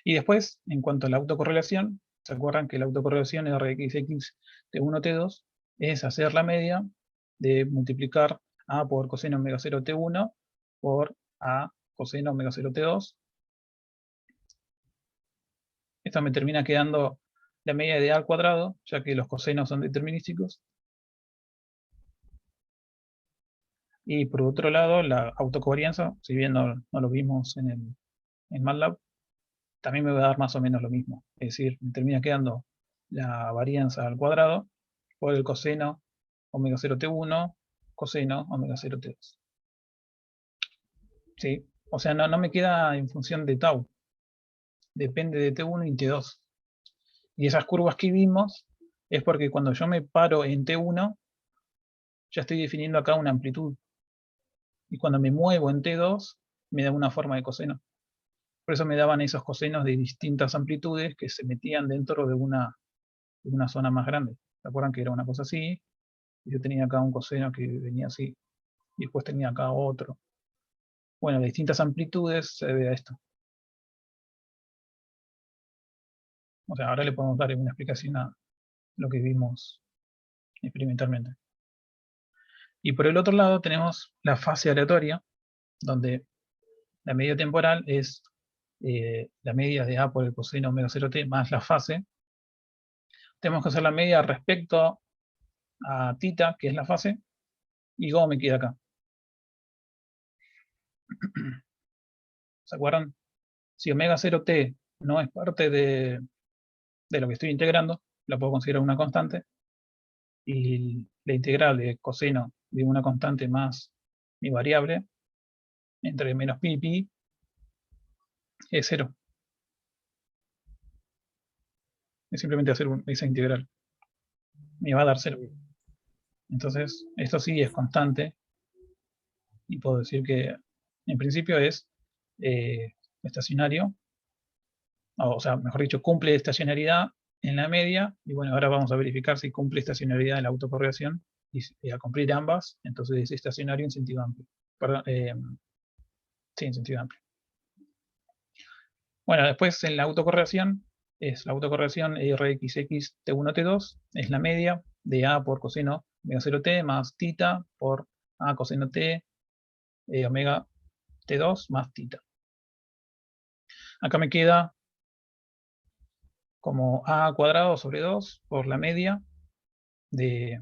Y después, en cuanto a la autocorrelación, ¿se acuerdan que la autocorrelación Rxx de 1 T2 es hacer la media de multiplicar A por coseno omega 0 T1 por A coseno omega 0 T2? Esto me termina quedando la media de A al cuadrado, ya que los cosenos son determinísticos. Y por otro lado, la autocovarianza, si bien no lo vimos en MATLAB, también me va a dar más o menos lo mismo. Es decir, me termina quedando la varianza al cuadrado por el coseno omega 0 T1, coseno omega 0 T2. ¿Sí? O sea, no me queda en función de tau. Depende de T1 y T2. Y esas curvas que vimos es porque cuando yo me paro en T1, ya estoy definiendo acá una amplitud. Y cuando me muevo en T2, me da una forma de coseno. Por eso me daban esos cosenos de distintas amplitudes que se metían dentro de una zona más grande. ¿Se acuerdan que era una cosa así? Y yo tenía acá un coseno que venía así. Y después tenía acá otro. Bueno, de distintas amplitudes se ve a esto. O sea, ahora le podemos dar una explicación a lo que vimos experimentalmente. Y por el otro lado tenemos la fase aleatoria, donde la media temporal es la media de A por el coseno omega 0t más la fase. Tenemos que hacer la media respecto a θ, que es la fase, y cómo me queda acá. ¿Se acuerdan? Si omega 0t no es parte de lo que estoy integrando, la puedo considerar una constante, y la integral de coseno de una constante más mi variable, entre menos pi y pi, es 0. Es simplemente hacer esa integral. Me va a dar 0. Entonces, esto sí es constante, y puedo decir que en principio es estacionario, o sea, mejor dicho, cumple estacionariedad en la media, y bueno, ahora vamos a verificar si cumple estacionariedad en la autocorrelación, y al cumplir ambas, entonces es estacionario en sentido amplio. Perdón, sí, en sentido amplio. Bueno, después en la autocorrelación, es la autocorrelación RXX T1 T2, es la media de A por coseno omega 0T más tita por A coseno T omega T2 más tita. Acá me queda como A cuadrado sobre 2 por la media de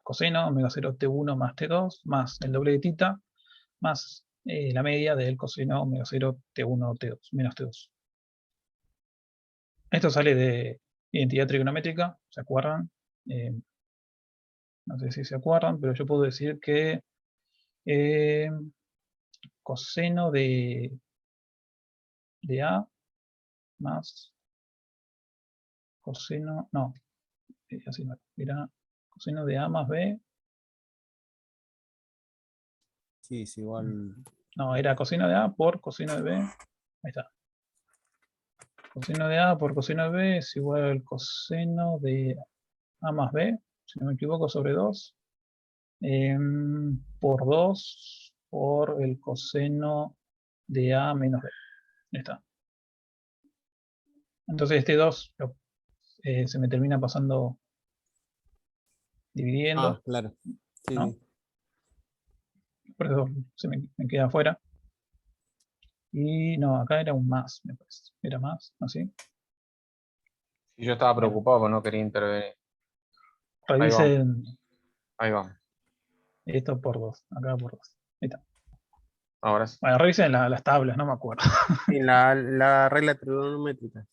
coseno omega 0 T1 más T2 más el doble de tita más la media del coseno omega 0 T1 T2 menos T2. Esto sale de identidad trigonométrica, ¿se acuerdan? No sé si se acuerdan, pero yo puedo decir que coseno de A más coseno, no, así no, era coseno de A más B, Sí, es igual. no, era coseno de A por coseno de B, ahí está. Coseno de A por coseno de B es igual al coseno de A más B, si no me equivoco, sobre 2, por 2 por el coseno de A menos B. Ahí está. Entonces este 2 se me termina pasando dividiendo, Ah, claro. Sí, ¿no? sí. Por eso se me queda afuera. Y no, acá era un más, me parece. Era más, así. Y yo estaba Bueno, preocupado porque no quería intervenir. Ahí vamos, revisen ahí vamos. esto por 2, acá por 2. Ahí está. Ahora sí. Bueno, revisen las tablas, no me acuerdo. Sí, la regla trigonométrica.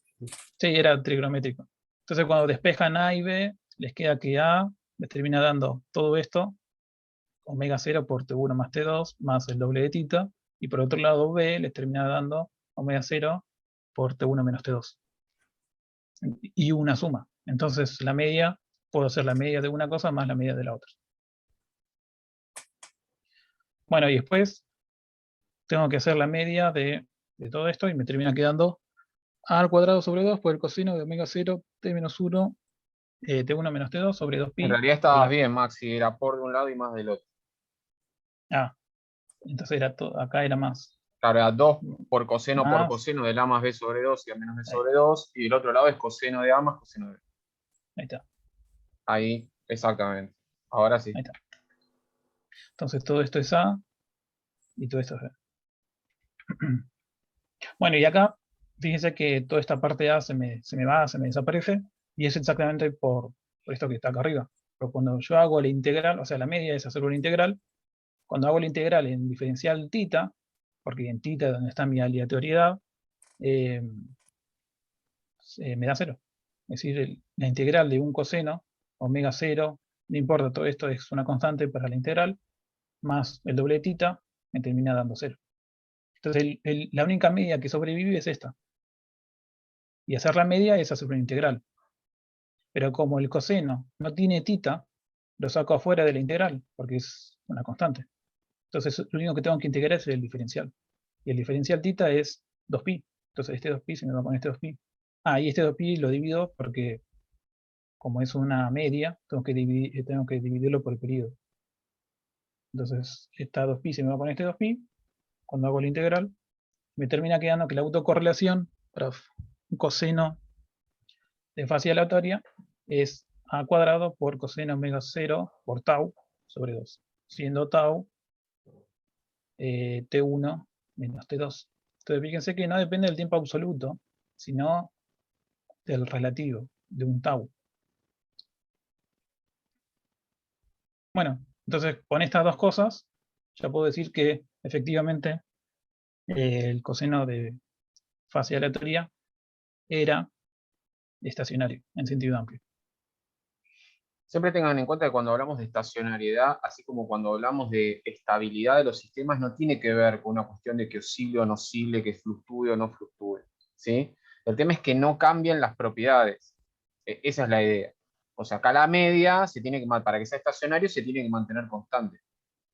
Sí, era trigonométrico. Entonces cuando despejan A y B, les queda que A les termina dando todo esto, omega 0 por T1 más T2, más el doble de tita, y por otro lado B les termina dando omega 0 por T1 menos T2. Y una suma. Entonces la media, puedo hacer la media de una cosa más la media de la otra. Bueno, y después tengo que hacer la media de todo esto, y me termina quedando A al cuadrado sobre 2 por el coseno de omega 0 T menos 1 T1 menos T2 sobre En 2pi. realidad estabas bien, Maxi, era por de un lado y más del otro. Ah, entonces era todo, acá era más. Claro, era 2 por coseno Más, del A más B sobre 2 y A menos B ahí, sobre 2, y del otro lado es coseno de A más coseno de B. ahí está, Ahí, exactamente. Ahora sí. ahí está. Entonces todo esto es A y todo esto es B. Bueno, y acá, fíjense que toda esta parte de A se me va, se me desaparece, y es exactamente por esto que está acá arriba. Pero cuando yo hago la integral, o sea, la media es hacer una integral, cuando hago la integral en diferencial tita, porque en tita es donde está mi aleatoriedad, me da 0. Es decir, la integral de un coseno, omega 0, no importa, todo esto es una constante para la integral, más el doble de tita, me termina dando 0. Entonces la única media que sobrevive es esta. Y hacer la media es hacer una integral. Pero como el coseno no tiene tita, lo saco afuera de la integral, porque es una constante. Entonces lo único que tengo que integrar es el diferencial. Y el diferencial tita es 2pi. Entonces este 2pi se me va con este 2pi. Ah, y este 2pi lo divido porque, como es una media, tengo que dividirlo por el periodo. Entonces esta 2pi se me va con este 2pi. Cuando hago la integral, me termina quedando que la autocorrelación para un coseno de fase aleatoria es a cuadrado por coseno omega 0 por tau sobre 2, siendo tau T1 menos T2. Entonces fíjense que no depende del tiempo absoluto, sino del relativo, de un tau. Bueno, entonces con estas dos cosas ya puedo decir que efectivamente el coseno de fase aleatoria era estacionario, en sentido amplio. Siempre tengan en cuenta que cuando hablamos de estacionariedad, así como cuando hablamos de estabilidad de los sistemas, no tiene que ver con una cuestión de que oscile o no oscile, que fluctúe o no fluctúe, ¿sí? El tema es que no cambien las propiedades. Esa es la idea. O sea, acá la media, para que sea estacionario, se tiene que mantener constante,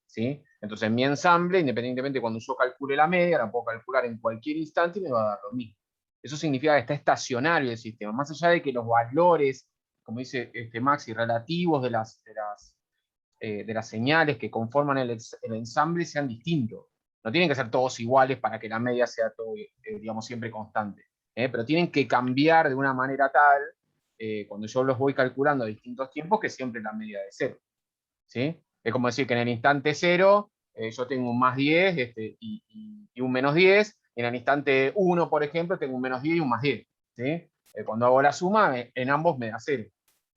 ¿sí? Entonces, mi ensamble, independientemente de cuando yo calcule la media, la puedo calcular en cualquier instante y me va a dar lo mismo. Eso significa que está estacionario el sistema, más allá de que los valores, como dice Maxi, relativos de las señales que conforman el ensamble sean distintos. No tienen que ser todos iguales para que la media sea todo, digamos, siempre constante. Pero tienen que cambiar de una manera tal, cuando yo los voy calculando a distintos tiempos, que siempre la media de cero, ¿sí? Es como decir que en el instante 0 yo tengo un más 10 y un menos 10, y en el instante 1, por ejemplo, tengo un menos 10 y un más 10, ¿sí? Cuando hago la suma, en ambos me da 0.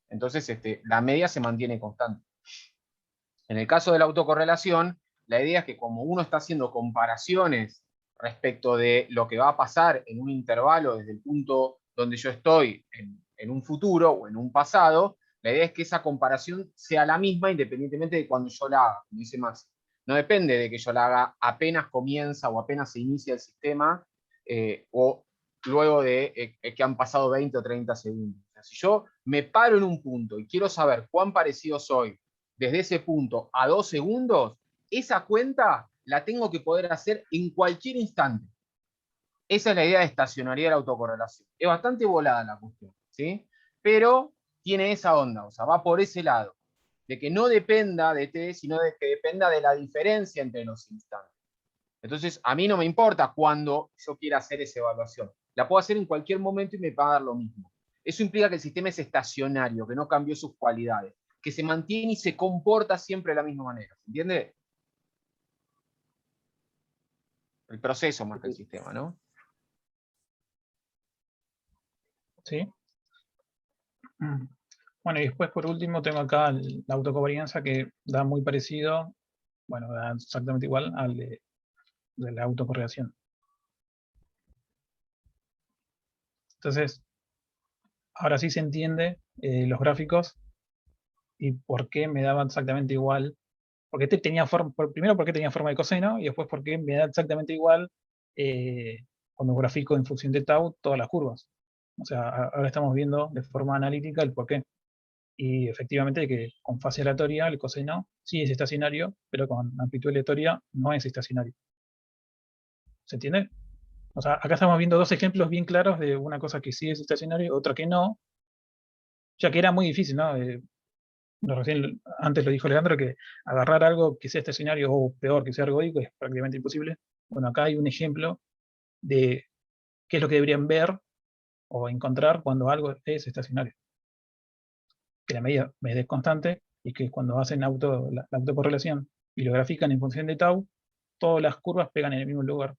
Entonces, la media se mantiene constante. En el caso de la autocorrelación, la idea es que como uno está haciendo comparaciones respecto de lo que va a pasar en un intervalo desde el punto donde yo estoy en un futuro o en un pasado, la idea es que esa comparación sea la misma independientemente de cuando yo la haga, como dice Max. No depende de que yo la haga apenas comienza o apenas se inicia el sistema, o luego de que han pasado 20 o 30 segundos. O sea, si yo me paro en un punto y quiero saber cuán parecido soy desde ese punto a 2 segundos, esa cuenta la tengo que poder hacer en cualquier instante. Esa es la idea de estacionariedad de la autocorrelación. Es bastante volada la cuestión, ¿sí? Pero tiene esa onda, o sea, va por ese lado, de que no dependa de t, sino de que dependa de la diferencia entre los instantes. Entonces, a mí no me importa cuándo yo quiera hacer esa evaluación. La puedo hacer en cualquier momento y me va a dar lo mismo. Eso implica que el sistema es estacionario, que no cambió sus cualidades, que se mantiene y se comporta siempre de la misma manera. ¿Entiende? El proceso más que el sistema, ¿no? ¿Sí? Bueno, y después por último tengo acá la autocovarianza, que da muy parecido, bueno, da exactamente igual al de la autocorrelación. Entonces, ahora sí se entiende los gráficos y por qué me daban exactamente igual. Porque tenía forma, primero porque tenía forma de coseno, y después porque me da exactamente igual cuando grafico en función de tau todas las curvas. O sea, ahora estamos viendo de forma analítica el porqué. Y efectivamente que con fase aleatoria el coseno sí es estacionario, pero con amplitud aleatoria no es estacionario. ¿Se entiende? O sea, acá estamos viendo dos ejemplos bien claros de una cosa que sí es estacionario y otra que no, ya que era muy difícil, ¿no? Recién, antes lo dijo Leandro, que agarrar algo que sea estacionario o peor, que sea ergódico, es prácticamente imposible. Bueno, acá hay un ejemplo de qué es lo que deberían ver o encontrar cuando algo es estacionario. Que la medida es constante y que cuando hacen la autocorrelación y lo grafican en función de tau, todas las curvas pegan en el mismo lugar.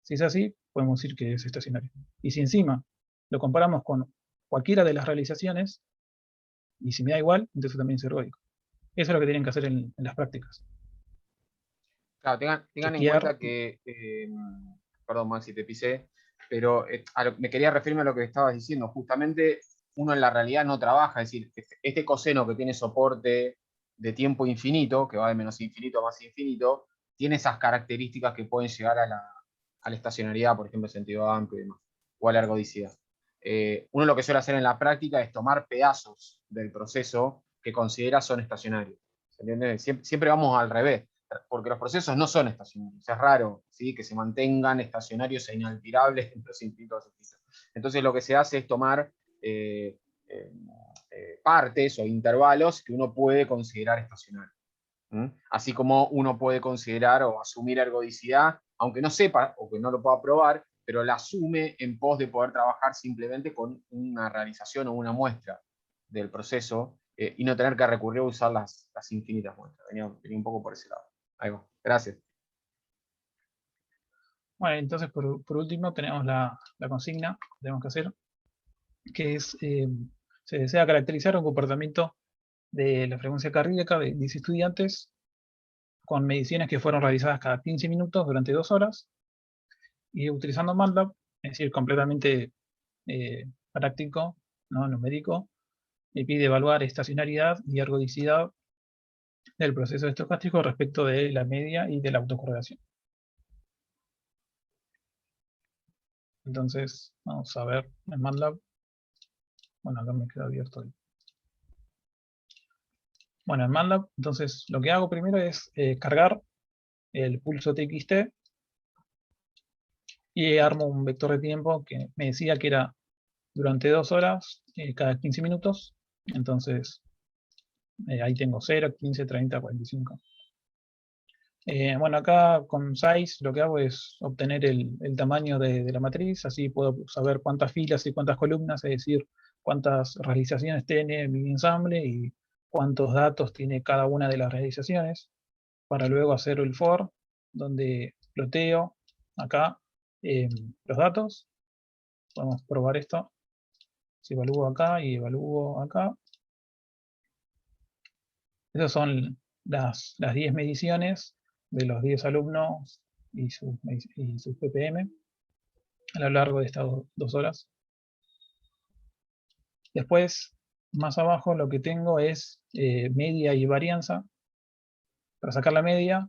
Si es así, podemos decir que es estacionario. Y si encima lo comparamos con cualquiera de las realizaciones, y si me da igual, entonces también es ergódico. Eso es lo que tienen que hacer en las prácticas. Claro, tengan en Chequear. cuenta que, perdón, Maxi, te pisé, pero me quería referirme a lo que estabas diciendo. Justamente uno en la realidad no trabaja, es decir, este coseno que tiene soporte de tiempo infinito, que va de menos infinito a más infinito, tiene esas características que pueden llegar a la estacionariedad, por ejemplo, en sentido amplio y demás, o a la ergodicidad. Uno lo que suele hacer en la práctica es tomar pedazos del proceso que considera son estacionarios. ¿Entiendes? Siempre vamos al revés, porque los procesos no son estacionarios. Es raro, ¿sí?, que se mantengan estacionarios e inalterables en los infinitos. Entonces lo que se hace es tomar partes o intervalos que uno puede considerar estacionarios. Así como uno puede considerar o asumir ergodicidad, aunque no sepa o que no lo pueda probar, pero la asume en pos de poder trabajar simplemente con una realización o una muestra del proceso, y no tener que recurrir a usar las infinitas muestras. Venía un poco por ese lado. Ahí va. Gracias. Bueno, entonces por último tenemos la consigna que tenemos que hacer, que es, se desea caracterizar un comportamiento de la frecuencia cardíaca de 10 estudiantes con mediciones que fueron realizadas cada 15 minutos durante 2 horas, y utilizando MATLAB, es decir, completamente práctico, ¿no? Numérico, me pide evaluar estacionariedad y ergodicidad del proceso estocástico respecto de la media y de la autocorrelación. Entonces, vamos a ver en MATLAB. Bueno, acá me queda abierto el... Bueno, en MATLAB, entonces lo que hago primero es cargar el pulso TXT y armo un vector de tiempo que me decía que era durante 2 horas cada 15 minutos. Entonces, ahí tengo 0, 15, 30, 45. Bueno, acá con size lo que hago es obtener el tamaño de la matriz, así puedo saber cuántas filas y cuántas columnas, es decir, cuántas realizaciones tiene mi ensamble y cuántos datos tiene cada una de las realizaciones, para luego hacer el for, donde ploteo acá los datos. Vamos a probar esto. Si evalúo acá y evalúo acá. Esas son las 10 mediciones de los 10 alumnos y sus ppm a lo largo de estas 2 horas. Después, más abajo, lo que tengo es media y varianza. Para sacar la media,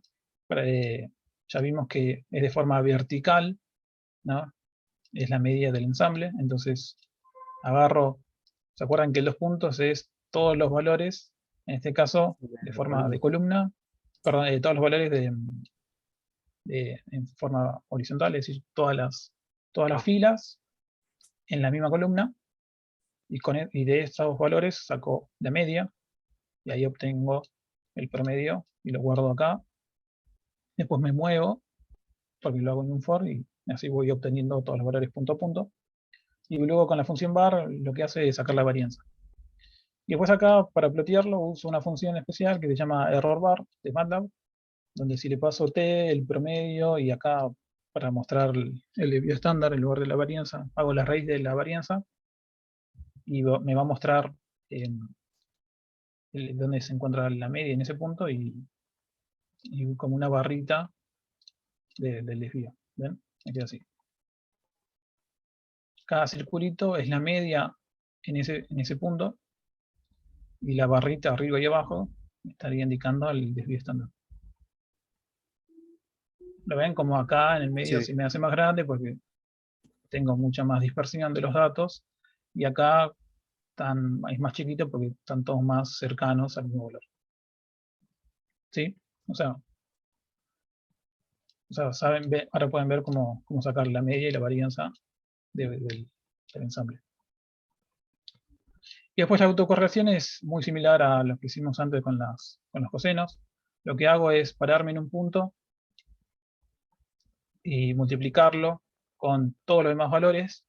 ya vimos que es de forma vertical, ¿no? Es la media del ensamble. Entonces, agarro, ¿se acuerdan que los puntos es todos los valores, en este caso, de forma de columna, perdón, todos los valores en forma horizontal, es decir, todas las filas en la misma columna, y de estos valores saco la media, y ahí obtengo el promedio, y lo guardo acá. Después me muevo, porque lo hago en un for, y así voy obteniendo todos los valores punto a punto. Y luego con la función var lo que hace es sacar la varianza. Y después acá, para plotearlo, uso una función especial que se llama errorbar de MATLAB, donde si le paso t, el promedio, y acá para mostrar el desvío estándar en lugar de la varianza, hago la raíz de la varianza, y me va a mostrar dónde se encuentra la media en ese punto, y como una barrita del desvío. ¿Ven? Me queda así. Cada circulito es la media en ese punto, y la barrita arriba y abajo estaría indicando el desvío estándar. Lo ven como acá en el medio Sí. se me hace más grande porque tengo mucha más dispersión de los datos, y acá es más chiquito porque están todos más cercanos al mismo valor. ¿Sí? O sea saben, ahora pueden ver cómo sacar la media y la varianza del ensamble. Y después la autocorrelación es muy similar a lo que hicimos antes con los cosenos. Lo que hago es pararme en un punto y multiplicarlo con todos los demás valores.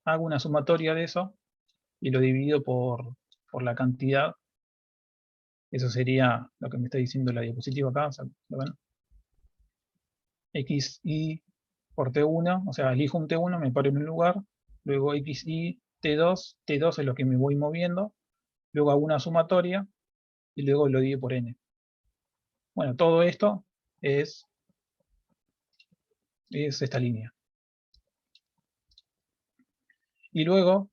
Hago una sumatoria de eso y lo divido por la cantidad. Eso sería lo que me está diciendo la diapositiva acá. ¿Lo ven? XI por T1, o sea, elijo un T1, me paro en un lugar, luego XI T2, T2 es lo que me voy moviendo, luego hago una sumatoria y luego lo divido por N. Bueno, todo esto es esta línea. Y luego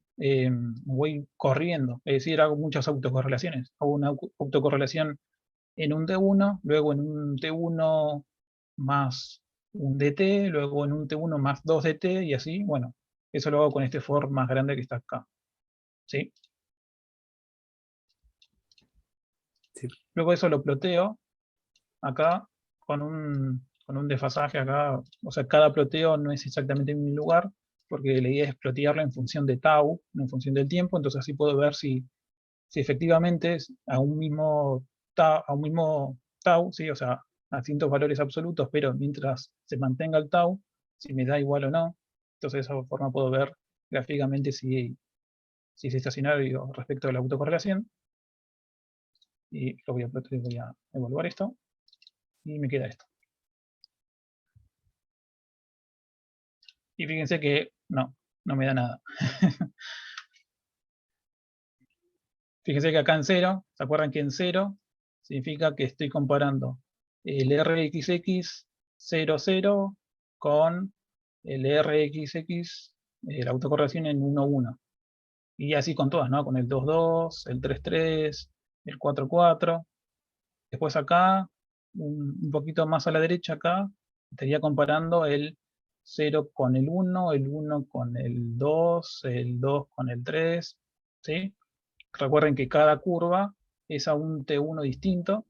voy corriendo, es decir, hago muchas autocorrelaciones. Hago una autocorrelación en un T1, luego en un T1 más un DT, luego en un T1 más 2 DT, y así, bueno, eso lo hago con este for más grande que está acá. ¿Sí? Sí. Luego eso lo ploteo acá con un desfasaje acá, o sea, cada ploteo no es exactamente en mi lugar, porque la idea es plotearlo en función de tau, no en función del tiempo, entonces así puedo ver si efectivamente a un mismo tau, ¿sí? O sea, a distintos valores absolutos, pero mientras se mantenga el tau, si me da igual o no. Entonces de esa forma puedo ver gráficamente si es estacionario respecto a la autocorrelación. Y lo voy a evaluar esto, y me queda esto. Y fíjense que no me da nada. Fíjense que acá en 0, ¿se acuerdan que en 0 significa que estoy comparando el RXX 00 con el RXX, la autocorrelación en 1,1. Y así con todas, ¿no? Con el 2,2, el 3,3, el 4,4. Después acá, un poquito más a la derecha acá, estaría comparando el 0 con el 1 con el 2, el 2 con el 3, ¿sí? Recuerden que cada curva es a un T1 distinto,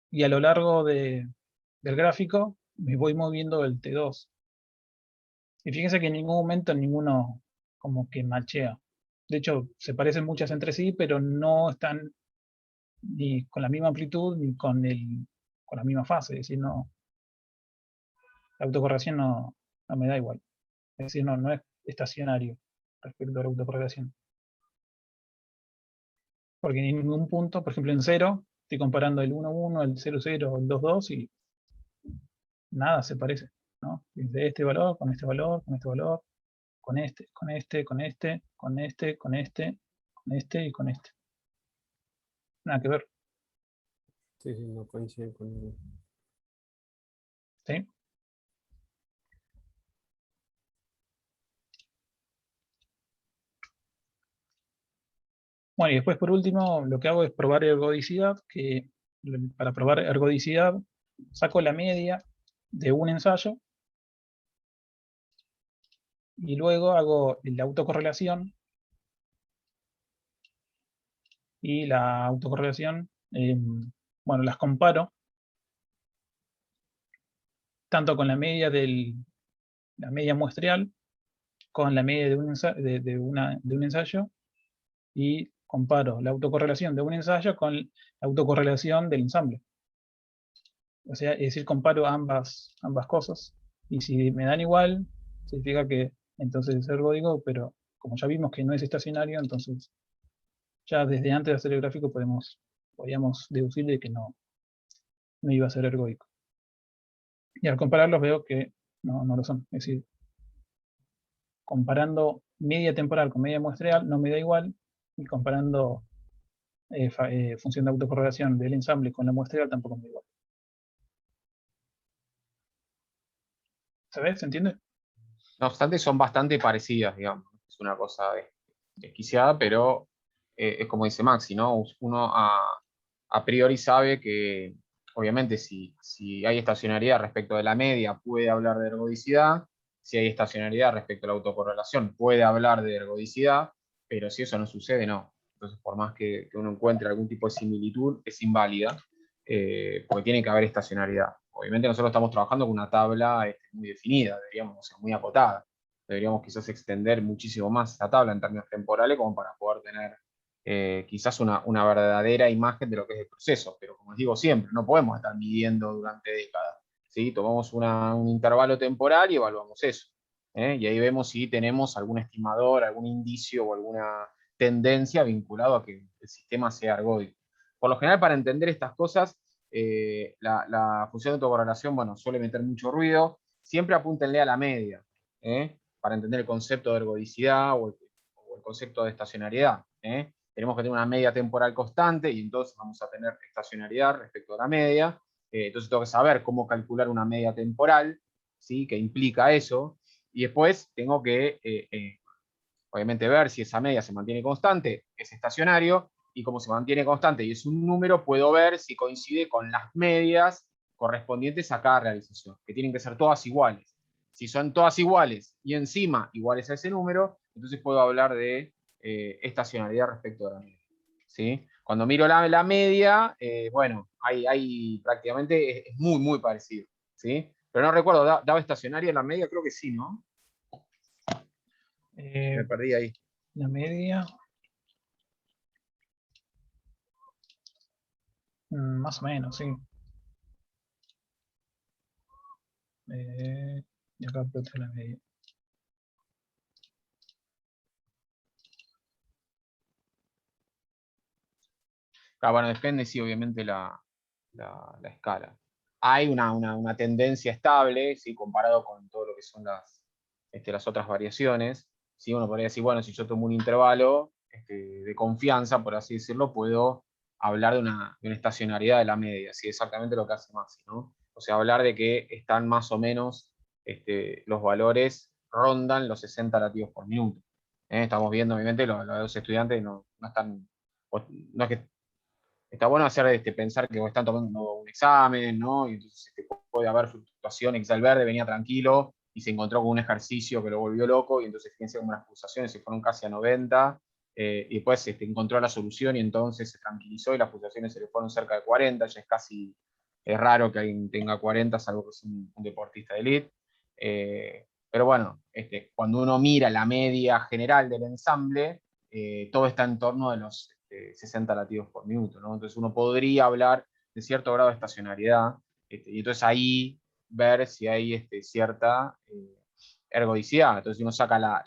y a lo largo del gráfico me voy moviendo el T2. Y fíjense que en ningún momento ninguno como que machea. De hecho, se parecen muchas entre sí, pero no están ni con la misma amplitud ni con la misma fase. Es decir, no, la autocorrelación no me da igual. Es decir, no es estacionario respecto a la autocorrelación. Porque en ningún punto, por ejemplo en 0, estoy comparando el 1,1, el 0,0, el 2,2 y nada se parece, ¿no? De este valor, con este valor, con este valor, con este, con este, con este, con este, con este, con este y con este. Nada que ver, Sí, sí, no coincide con ninguno. ¿sí? Bueno, y después por último lo que hago es probar ergodicidad, que para probar ergodicidad saco la media de un ensayo y luego hago la autocorrelación, y la autocorrelación, bueno, las comparo tanto con la media la media muestreal, con la media de un ensayo, y comparo la autocorrelación de un ensayo con la autocorrelación del ensamble. O sea, es decir, comparo ambas cosas, y si me dan igual, significa que entonces es ergódico, pero como ya vimos que no es estacionario, entonces ya desde antes de hacer el gráfico podíamos deducir de que no iba a ser ergódico. Y al compararlos veo que no lo son. Es decir, comparando media temporal con media muestreal no me da igual, y comparando función de autocorrelación del ensamble con la muestreal tampoco me da igual. ¿Se ve? ¿Se entiende? No obstante, son bastante parecidas, digamos. Es una cosa desquiciada, pero es como dice Maxi, ¿no? Uno a priori sabe que, obviamente, si hay estacionariedad respecto de la media, puede hablar de ergodicidad. Si hay estacionariedad respecto a la autocorrelación, puede hablar de ergodicidad, pero si eso no sucede, no. Entonces, por más que uno encuentre algún tipo de similitud, es inválida, porque tiene que haber estacionariedad. Obviamente nosotros estamos trabajando con una tabla muy definida, deberíamos, o sea, muy acotada. Deberíamos quizás extender muchísimo más la tabla en términos temporales como para poder tener quizás una verdadera imagen de lo que es el proceso. Pero como les digo siempre, no podemos estar midiendo durante décadas. ¿Sí? Tomamos un intervalo temporal y evaluamos eso. Y ahí vemos si tenemos algún estimador, algún indicio o alguna tendencia vinculado a que el sistema sea ergódico. Por lo general, para entender estas cosas, la función de autocorrelación, bueno, suele meter mucho ruido. Siempre apúntenle a la media, para entender el concepto de ergodicidad o el concepto de estacionariedad. Tenemos que tener una media temporal constante y entonces vamos a tener estacionariedad respecto a la media. Entonces tengo que saber cómo calcular una media temporal, ¿sí? Que implica eso. Y después tengo que, obviamente, ver si esa media se mantiene constante, es estacionario, y como se mantiene constante y es un número, puedo ver si coincide con las medias correspondientes a cada realización, que tienen que ser todas iguales. Si son todas iguales y encima iguales a ese número, entonces puedo hablar de estacionalidad respecto a la media. ¿Sí? Cuando miro la media, bueno, hay prácticamente es muy, muy parecido. ¿Sí? Pero no recuerdo, ¿daba estacionaria la media? Creo que sí, ¿no? Me perdí ahí. La media, más o menos, sí. Y acá apreté la media. Bueno, depende, sí, obviamente la escala. Hay una tendencia estable, ¿sí? Comparado con todo lo que son las otras variaciones. ¿Sí? Uno podría decir, bueno, si yo tomo un intervalo de confianza, por así decirlo, puedo hablar de una estacionariedad de la media, ¿sí? Exactamente lo que hace Maxi, ¿no? O sea, hablar de que están más o menos los valores rondan los 60 latidos por minuto. Estamos viendo, obviamente, los estudiantes no están, no es que está bueno hacer pensar que están tomando un examen, ¿no? Y entonces puede haber fluctuaciones, quizá el verde venía tranquilo y se encontró con un ejercicio que lo volvió loco, y entonces fíjense como las pulsaciones se fueron casi a 90, y después encontró la solución y entonces se tranquilizó y las pulsaciones se le fueron cerca de 40, ya es raro que alguien tenga 40, salvo que es un deportista de elite. Pero bueno, cuando uno mira la media general del ensamble, todo está en torno de los 60 latidos por minuto, ¿no? Entonces uno podría hablar de cierto grado de estacionariedad, y entonces ahí ver si hay cierta ergodicidad. Entonces si uno saca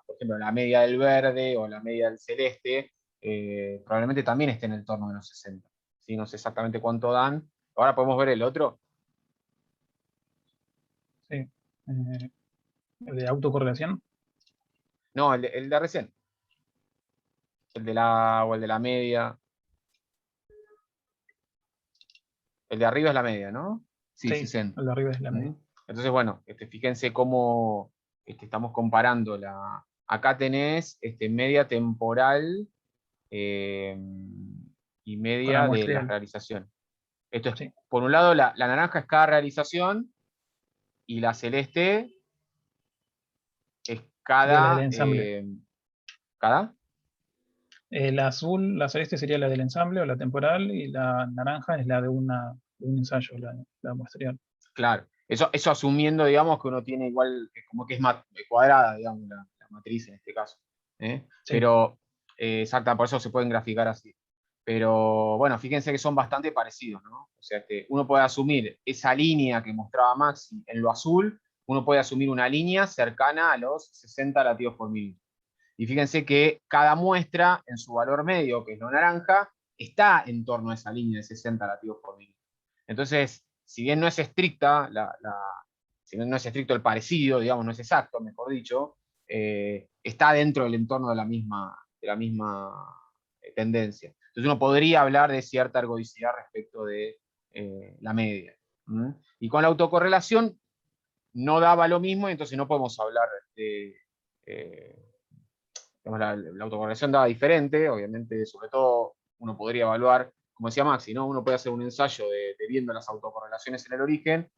por ejemplo, la media del verde o la media del celeste, probablemente también esté en el torno de los 60. ¿Sí? No sé exactamente cuánto dan. Ahora podemos ver el otro. Sí. El de autocorrelación. No, el de recién. O el de la media. El de arriba es la media, ¿no? Sí, Sí, 60. el de arriba es la media. Entonces, bueno, fíjense cómo estamos comparando acá tenés media temporal, y Con la media de las muestrial. realizaciones. Esto es, Sí, por un lado, la naranja es cada realización y la celeste es sería la del cada. ensamble. ¿Cada? El azul, la celeste sería la del ensamble o la temporal, y la naranja es la de de un ensayo, la muestrial. Claro. Eso asumiendo, digamos, que uno tiene igual, como que es cuadrada, digamos, la matriz en este caso. Sí, Pero, exacta, por eso se pueden graficar así. Pero bueno, fíjense que son bastante parecidos, ¿no? O sea, uno puede asumir esa línea que mostraba Maxi en lo azul, uno puede asumir una línea cercana a los 60 latidos por minuto. Y fíjense que cada muestra, en su valor medio, que es lo naranja, está en torno a esa línea de 60 latidos por minuto. Entonces, si bien no es estricta, si bien no es estricto el parecido, digamos, no es exacto, mejor dicho, está dentro del entorno de la misma tendencia. Entonces uno podría hablar de cierta ergodicidad respecto de la media. Y con la autocorrelación no daba lo mismo, entonces no podemos hablar de... la autocorrelación daba diferente, obviamente, sobre todo uno podría evaluar, como decía Maxi, ¿no? Uno puede hacer un ensayo de viendo las autocorrelaciones en el origen,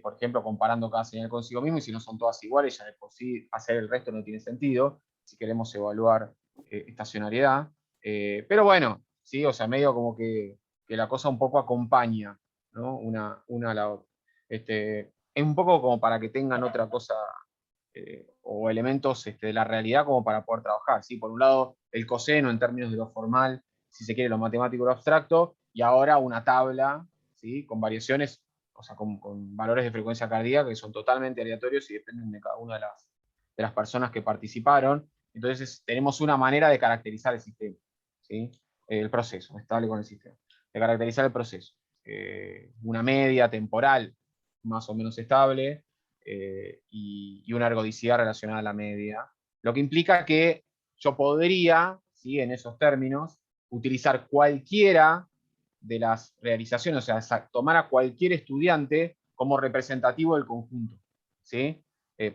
por ejemplo, comparando cada señal consigo mismo, y si no son todas iguales, ya de por sí hacer el resto no tiene sentido, si queremos evaluar estacionariedad. Pero bueno, ¿sí? O sea, medio como que la cosa un poco acompaña, ¿no? Una a la otra. Es un poco como para que tengan otra cosa, o elementos de la realidad como para poder trabajar. ¿Sí? Por un lado, el coseno en términos de lo formal, si se quiere, lo matemático y lo abstracto, y ahora una tabla, ¿sí? Con variaciones, o sea, con valores de frecuencia cardíaca que son totalmente aleatorios y dependen de cada una de las personas que participaron. Entonces, tenemos una manera de caracterizar el sistema, ¿sí? El proceso, estable con el sistema, de caracterizar el proceso. Una media temporal más o menos estable, y una ergodicidad relacionada a la media, lo que implica que yo podría, ¿sí? En esos términos, utilizar cualquiera de las realizaciones, o sea, tomar a cualquier estudiante como representativo del conjunto, ¿sí?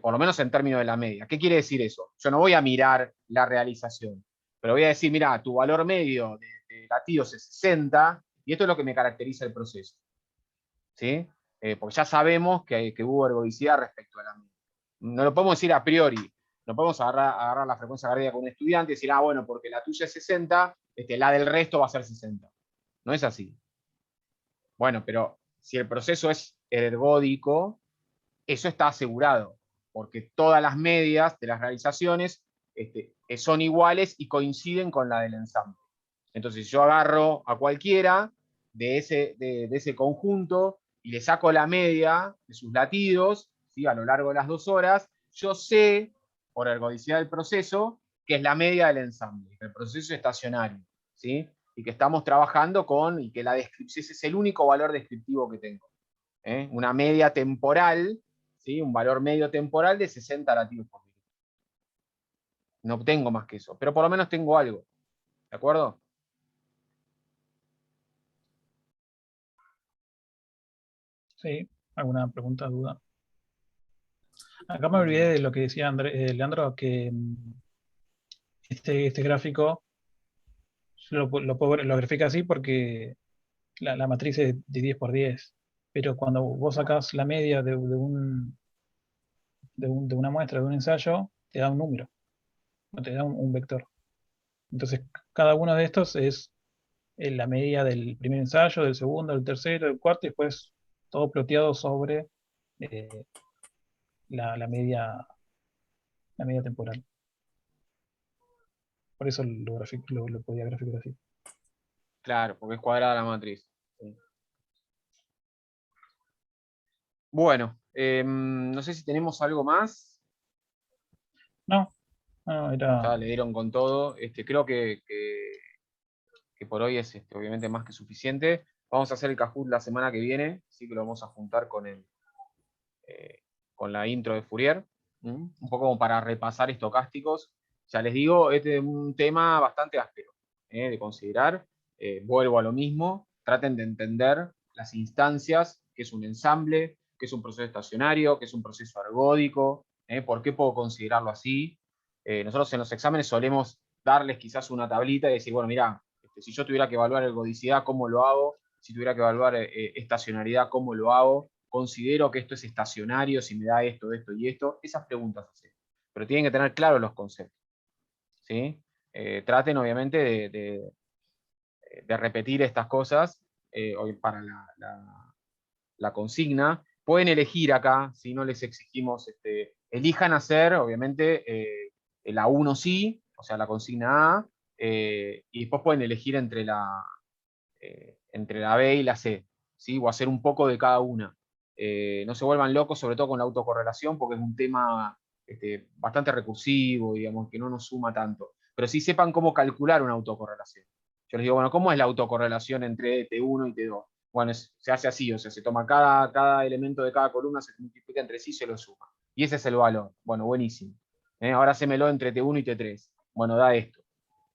Por lo menos en términos de la media. ¿Qué quiere decir eso? Yo no voy a mirar la realización, pero voy a decir, mira, tu valor medio de latidos es 60, y esto es lo que me caracteriza el proceso, ¿sí? Porque ya sabemos que hubo ergodicidad respecto a la media. No lo podemos decir a priori, no podemos agarrar la frecuencia cardíaca con un estudiante y decir, bueno, porque la tuya es 60, la del resto va a ser 60. No es así. Bueno, pero si el proceso es ergódico, eso está asegurado, porque todas las medias de las realizaciones son iguales y coinciden con la del ensamble. Entonces, si yo agarro a cualquiera de ese conjunto y le saco la media de sus latidos, ¿sí? A lo largo de las 2 horas, yo sé, por ergodicidad del proceso, que es la media del ensamble, que el proceso es estacionario, ¿sí? Y que estamos trabajando y que la descripción, ese es el único valor descriptivo que tengo. Una media temporal, ¿sí? Un valor medio temporal de 60 latidos por minuto. No obtengo más que eso, pero por lo menos tengo algo. ¿De acuerdo? sí. ¿Alguna pregunta, duda? Acá me olvidé de lo que decía Leandro, que este gráfico lo grafica así porque la matriz es de 10 por 10, pero cuando vos sacás la media de una muestra, de un ensayo, te da un número, no te da un vector. Entonces, cada uno de estos es la media del primer ensayo, del segundo, del tercero, del cuarto, y después todo ploteado sobre eh, la media temporal. Por eso lo podía graficar así. Claro, porque es cuadrada la matriz. Sí. Bueno, no sé si tenemos algo más. No, no, Ya era. le dieron con todo. Creo que por hoy es obviamente más que suficiente. Vamos a hacer el Kahoot la semana que viene, así que lo vamos a juntar con la intro de Fourier, un poco como para repasar estocásticos. Ya les digo, este es un tema bastante áspero de considerar. Vuelvo a lo mismo, traten de entender las instancias, qué es un ensamble, qué es un proceso estacionario, qué es un proceso ergódico, por qué puedo considerarlo así. Nosotros en los exámenes solemos darles quizás una tablita y decir, bueno, mira, si yo tuviera que evaluar ergodicidad, ¿cómo lo hago? Si tuviera que evaluar estacionalidad, ¿cómo lo hago? Considero que esto es estacionario, si me da esto, esto y esto. Esas preguntas hacer. Pero tienen que tener claros los conceptos. ¿Sí? Traten, obviamente, de repetir estas cosas hoy para la consigna. Pueden elegir acá, si no les exigimos, elijan hacer, obviamente, la 1 sí, o sea, la consigna A, y después pueden elegir entre la B y la C, ¿sí? O hacer un poco de cada una. No se vuelvan locos, sobre todo con la autocorrelación, porque es un tema bastante recursivo, digamos, que no nos suma tanto. Pero sí sepan cómo calcular una autocorrelación. Yo les digo, bueno, ¿cómo es la autocorrelación entre T1 y T2? Bueno, se hace así, o sea, se toma cada elemento de cada columna, se multiplica entre sí y se lo suma. Y ese es el valor. Bueno, buenísimo. Ahora hacémelo entre T1 y T3. Bueno, da esto.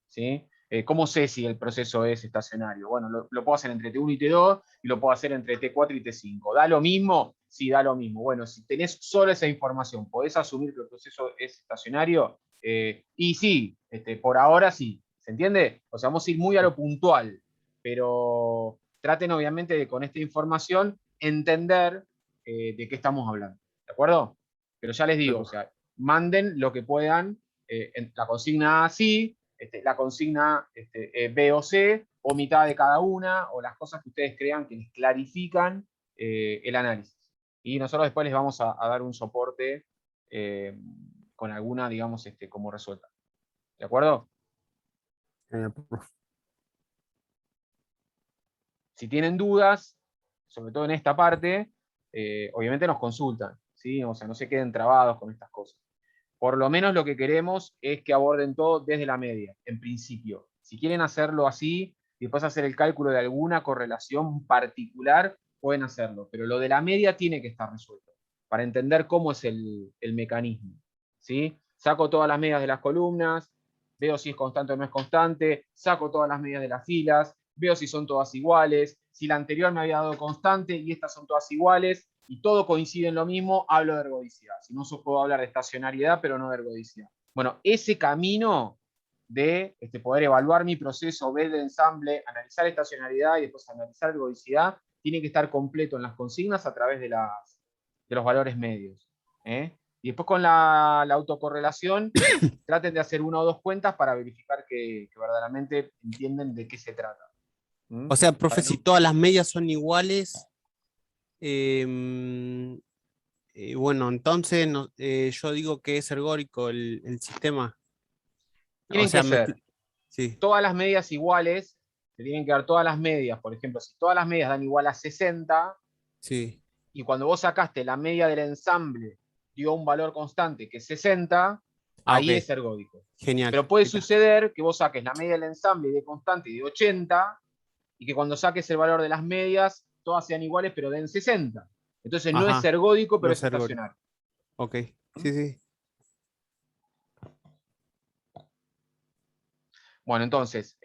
¿Sí? ¿Cómo sé si el proceso es estacionario? Bueno, lo puedo hacer entre T1 y T2 y lo puedo hacer entre T4 y T5. ¿Da lo mismo? Sí, da lo mismo. Bueno, si tenés solo esa información, ¿podés asumir que el proceso es estacionario? Y sí, por ahora sí. ¿Se entiende? O sea, vamos a ir muy a lo puntual, pero traten obviamente de con esta información entender de qué estamos hablando. ¿De acuerdo? Pero ya les digo, o sea, manden lo que puedan. En la consigna A sí, la consigna B o C, o mitad de cada una, o las cosas que ustedes crean que les clarifican el análisis. Y nosotros después les vamos a dar un soporte con alguna, digamos, como resuelta. ¿De acuerdo? Si tienen dudas, sobre todo en esta parte, obviamente nos consultan, ¿sí? O sea, no se queden trabados con estas cosas. Por lo menos lo que queremos es que aborden todo desde la media, en principio. Si quieren hacerlo así y después hacer el cálculo de alguna correlación particular, pueden hacerlo. Pero lo de la media tiene que estar resuelto para entender cómo es el mecanismo. ¿Sí? Saco todas las medias de las columnas, veo si es constante o no es constante, saco todas las medias de las filas, veo si son todas iguales, si la anterior me había dado constante y estas son todas iguales, y todo coincide en lo mismo, hablo de ergodicidad. Si no, puedo hablar de estacionariedad, pero no de ergodicidad. Bueno, ese camino de poder evaluar mi proceso, ver el ensamble, analizar estacionariedad y después analizar ergodicidad, tiene que estar completo en las consignas a través de los valores medios. Y después con la autocorrelación, traten de hacer una o dos cuentas para verificar que verdaderamente entienden de qué se trata. O sea, profe, Para si no- todas las medias son iguales, bueno, entonces yo digo que es ergódico el sistema. O Tienen sea, que ser sí, todas las medias iguales, se tienen que dar todas las medias. Por ejemplo, si todas las medias dan igual a 60, sí. y cuando vos sacaste la media del ensamble dio un valor constante que es 60, Ah, ok, ahí es ergódico. genial. Pero puede Ahí está. suceder que vos saques la media del ensamble de constante de 80 y que cuando saques el valor de las medias todas sean iguales pero den 60. Entonces no es Ajá, ergódico, no pero es es ergódico. estacionario. Ok, sí, sí. Bueno, entonces,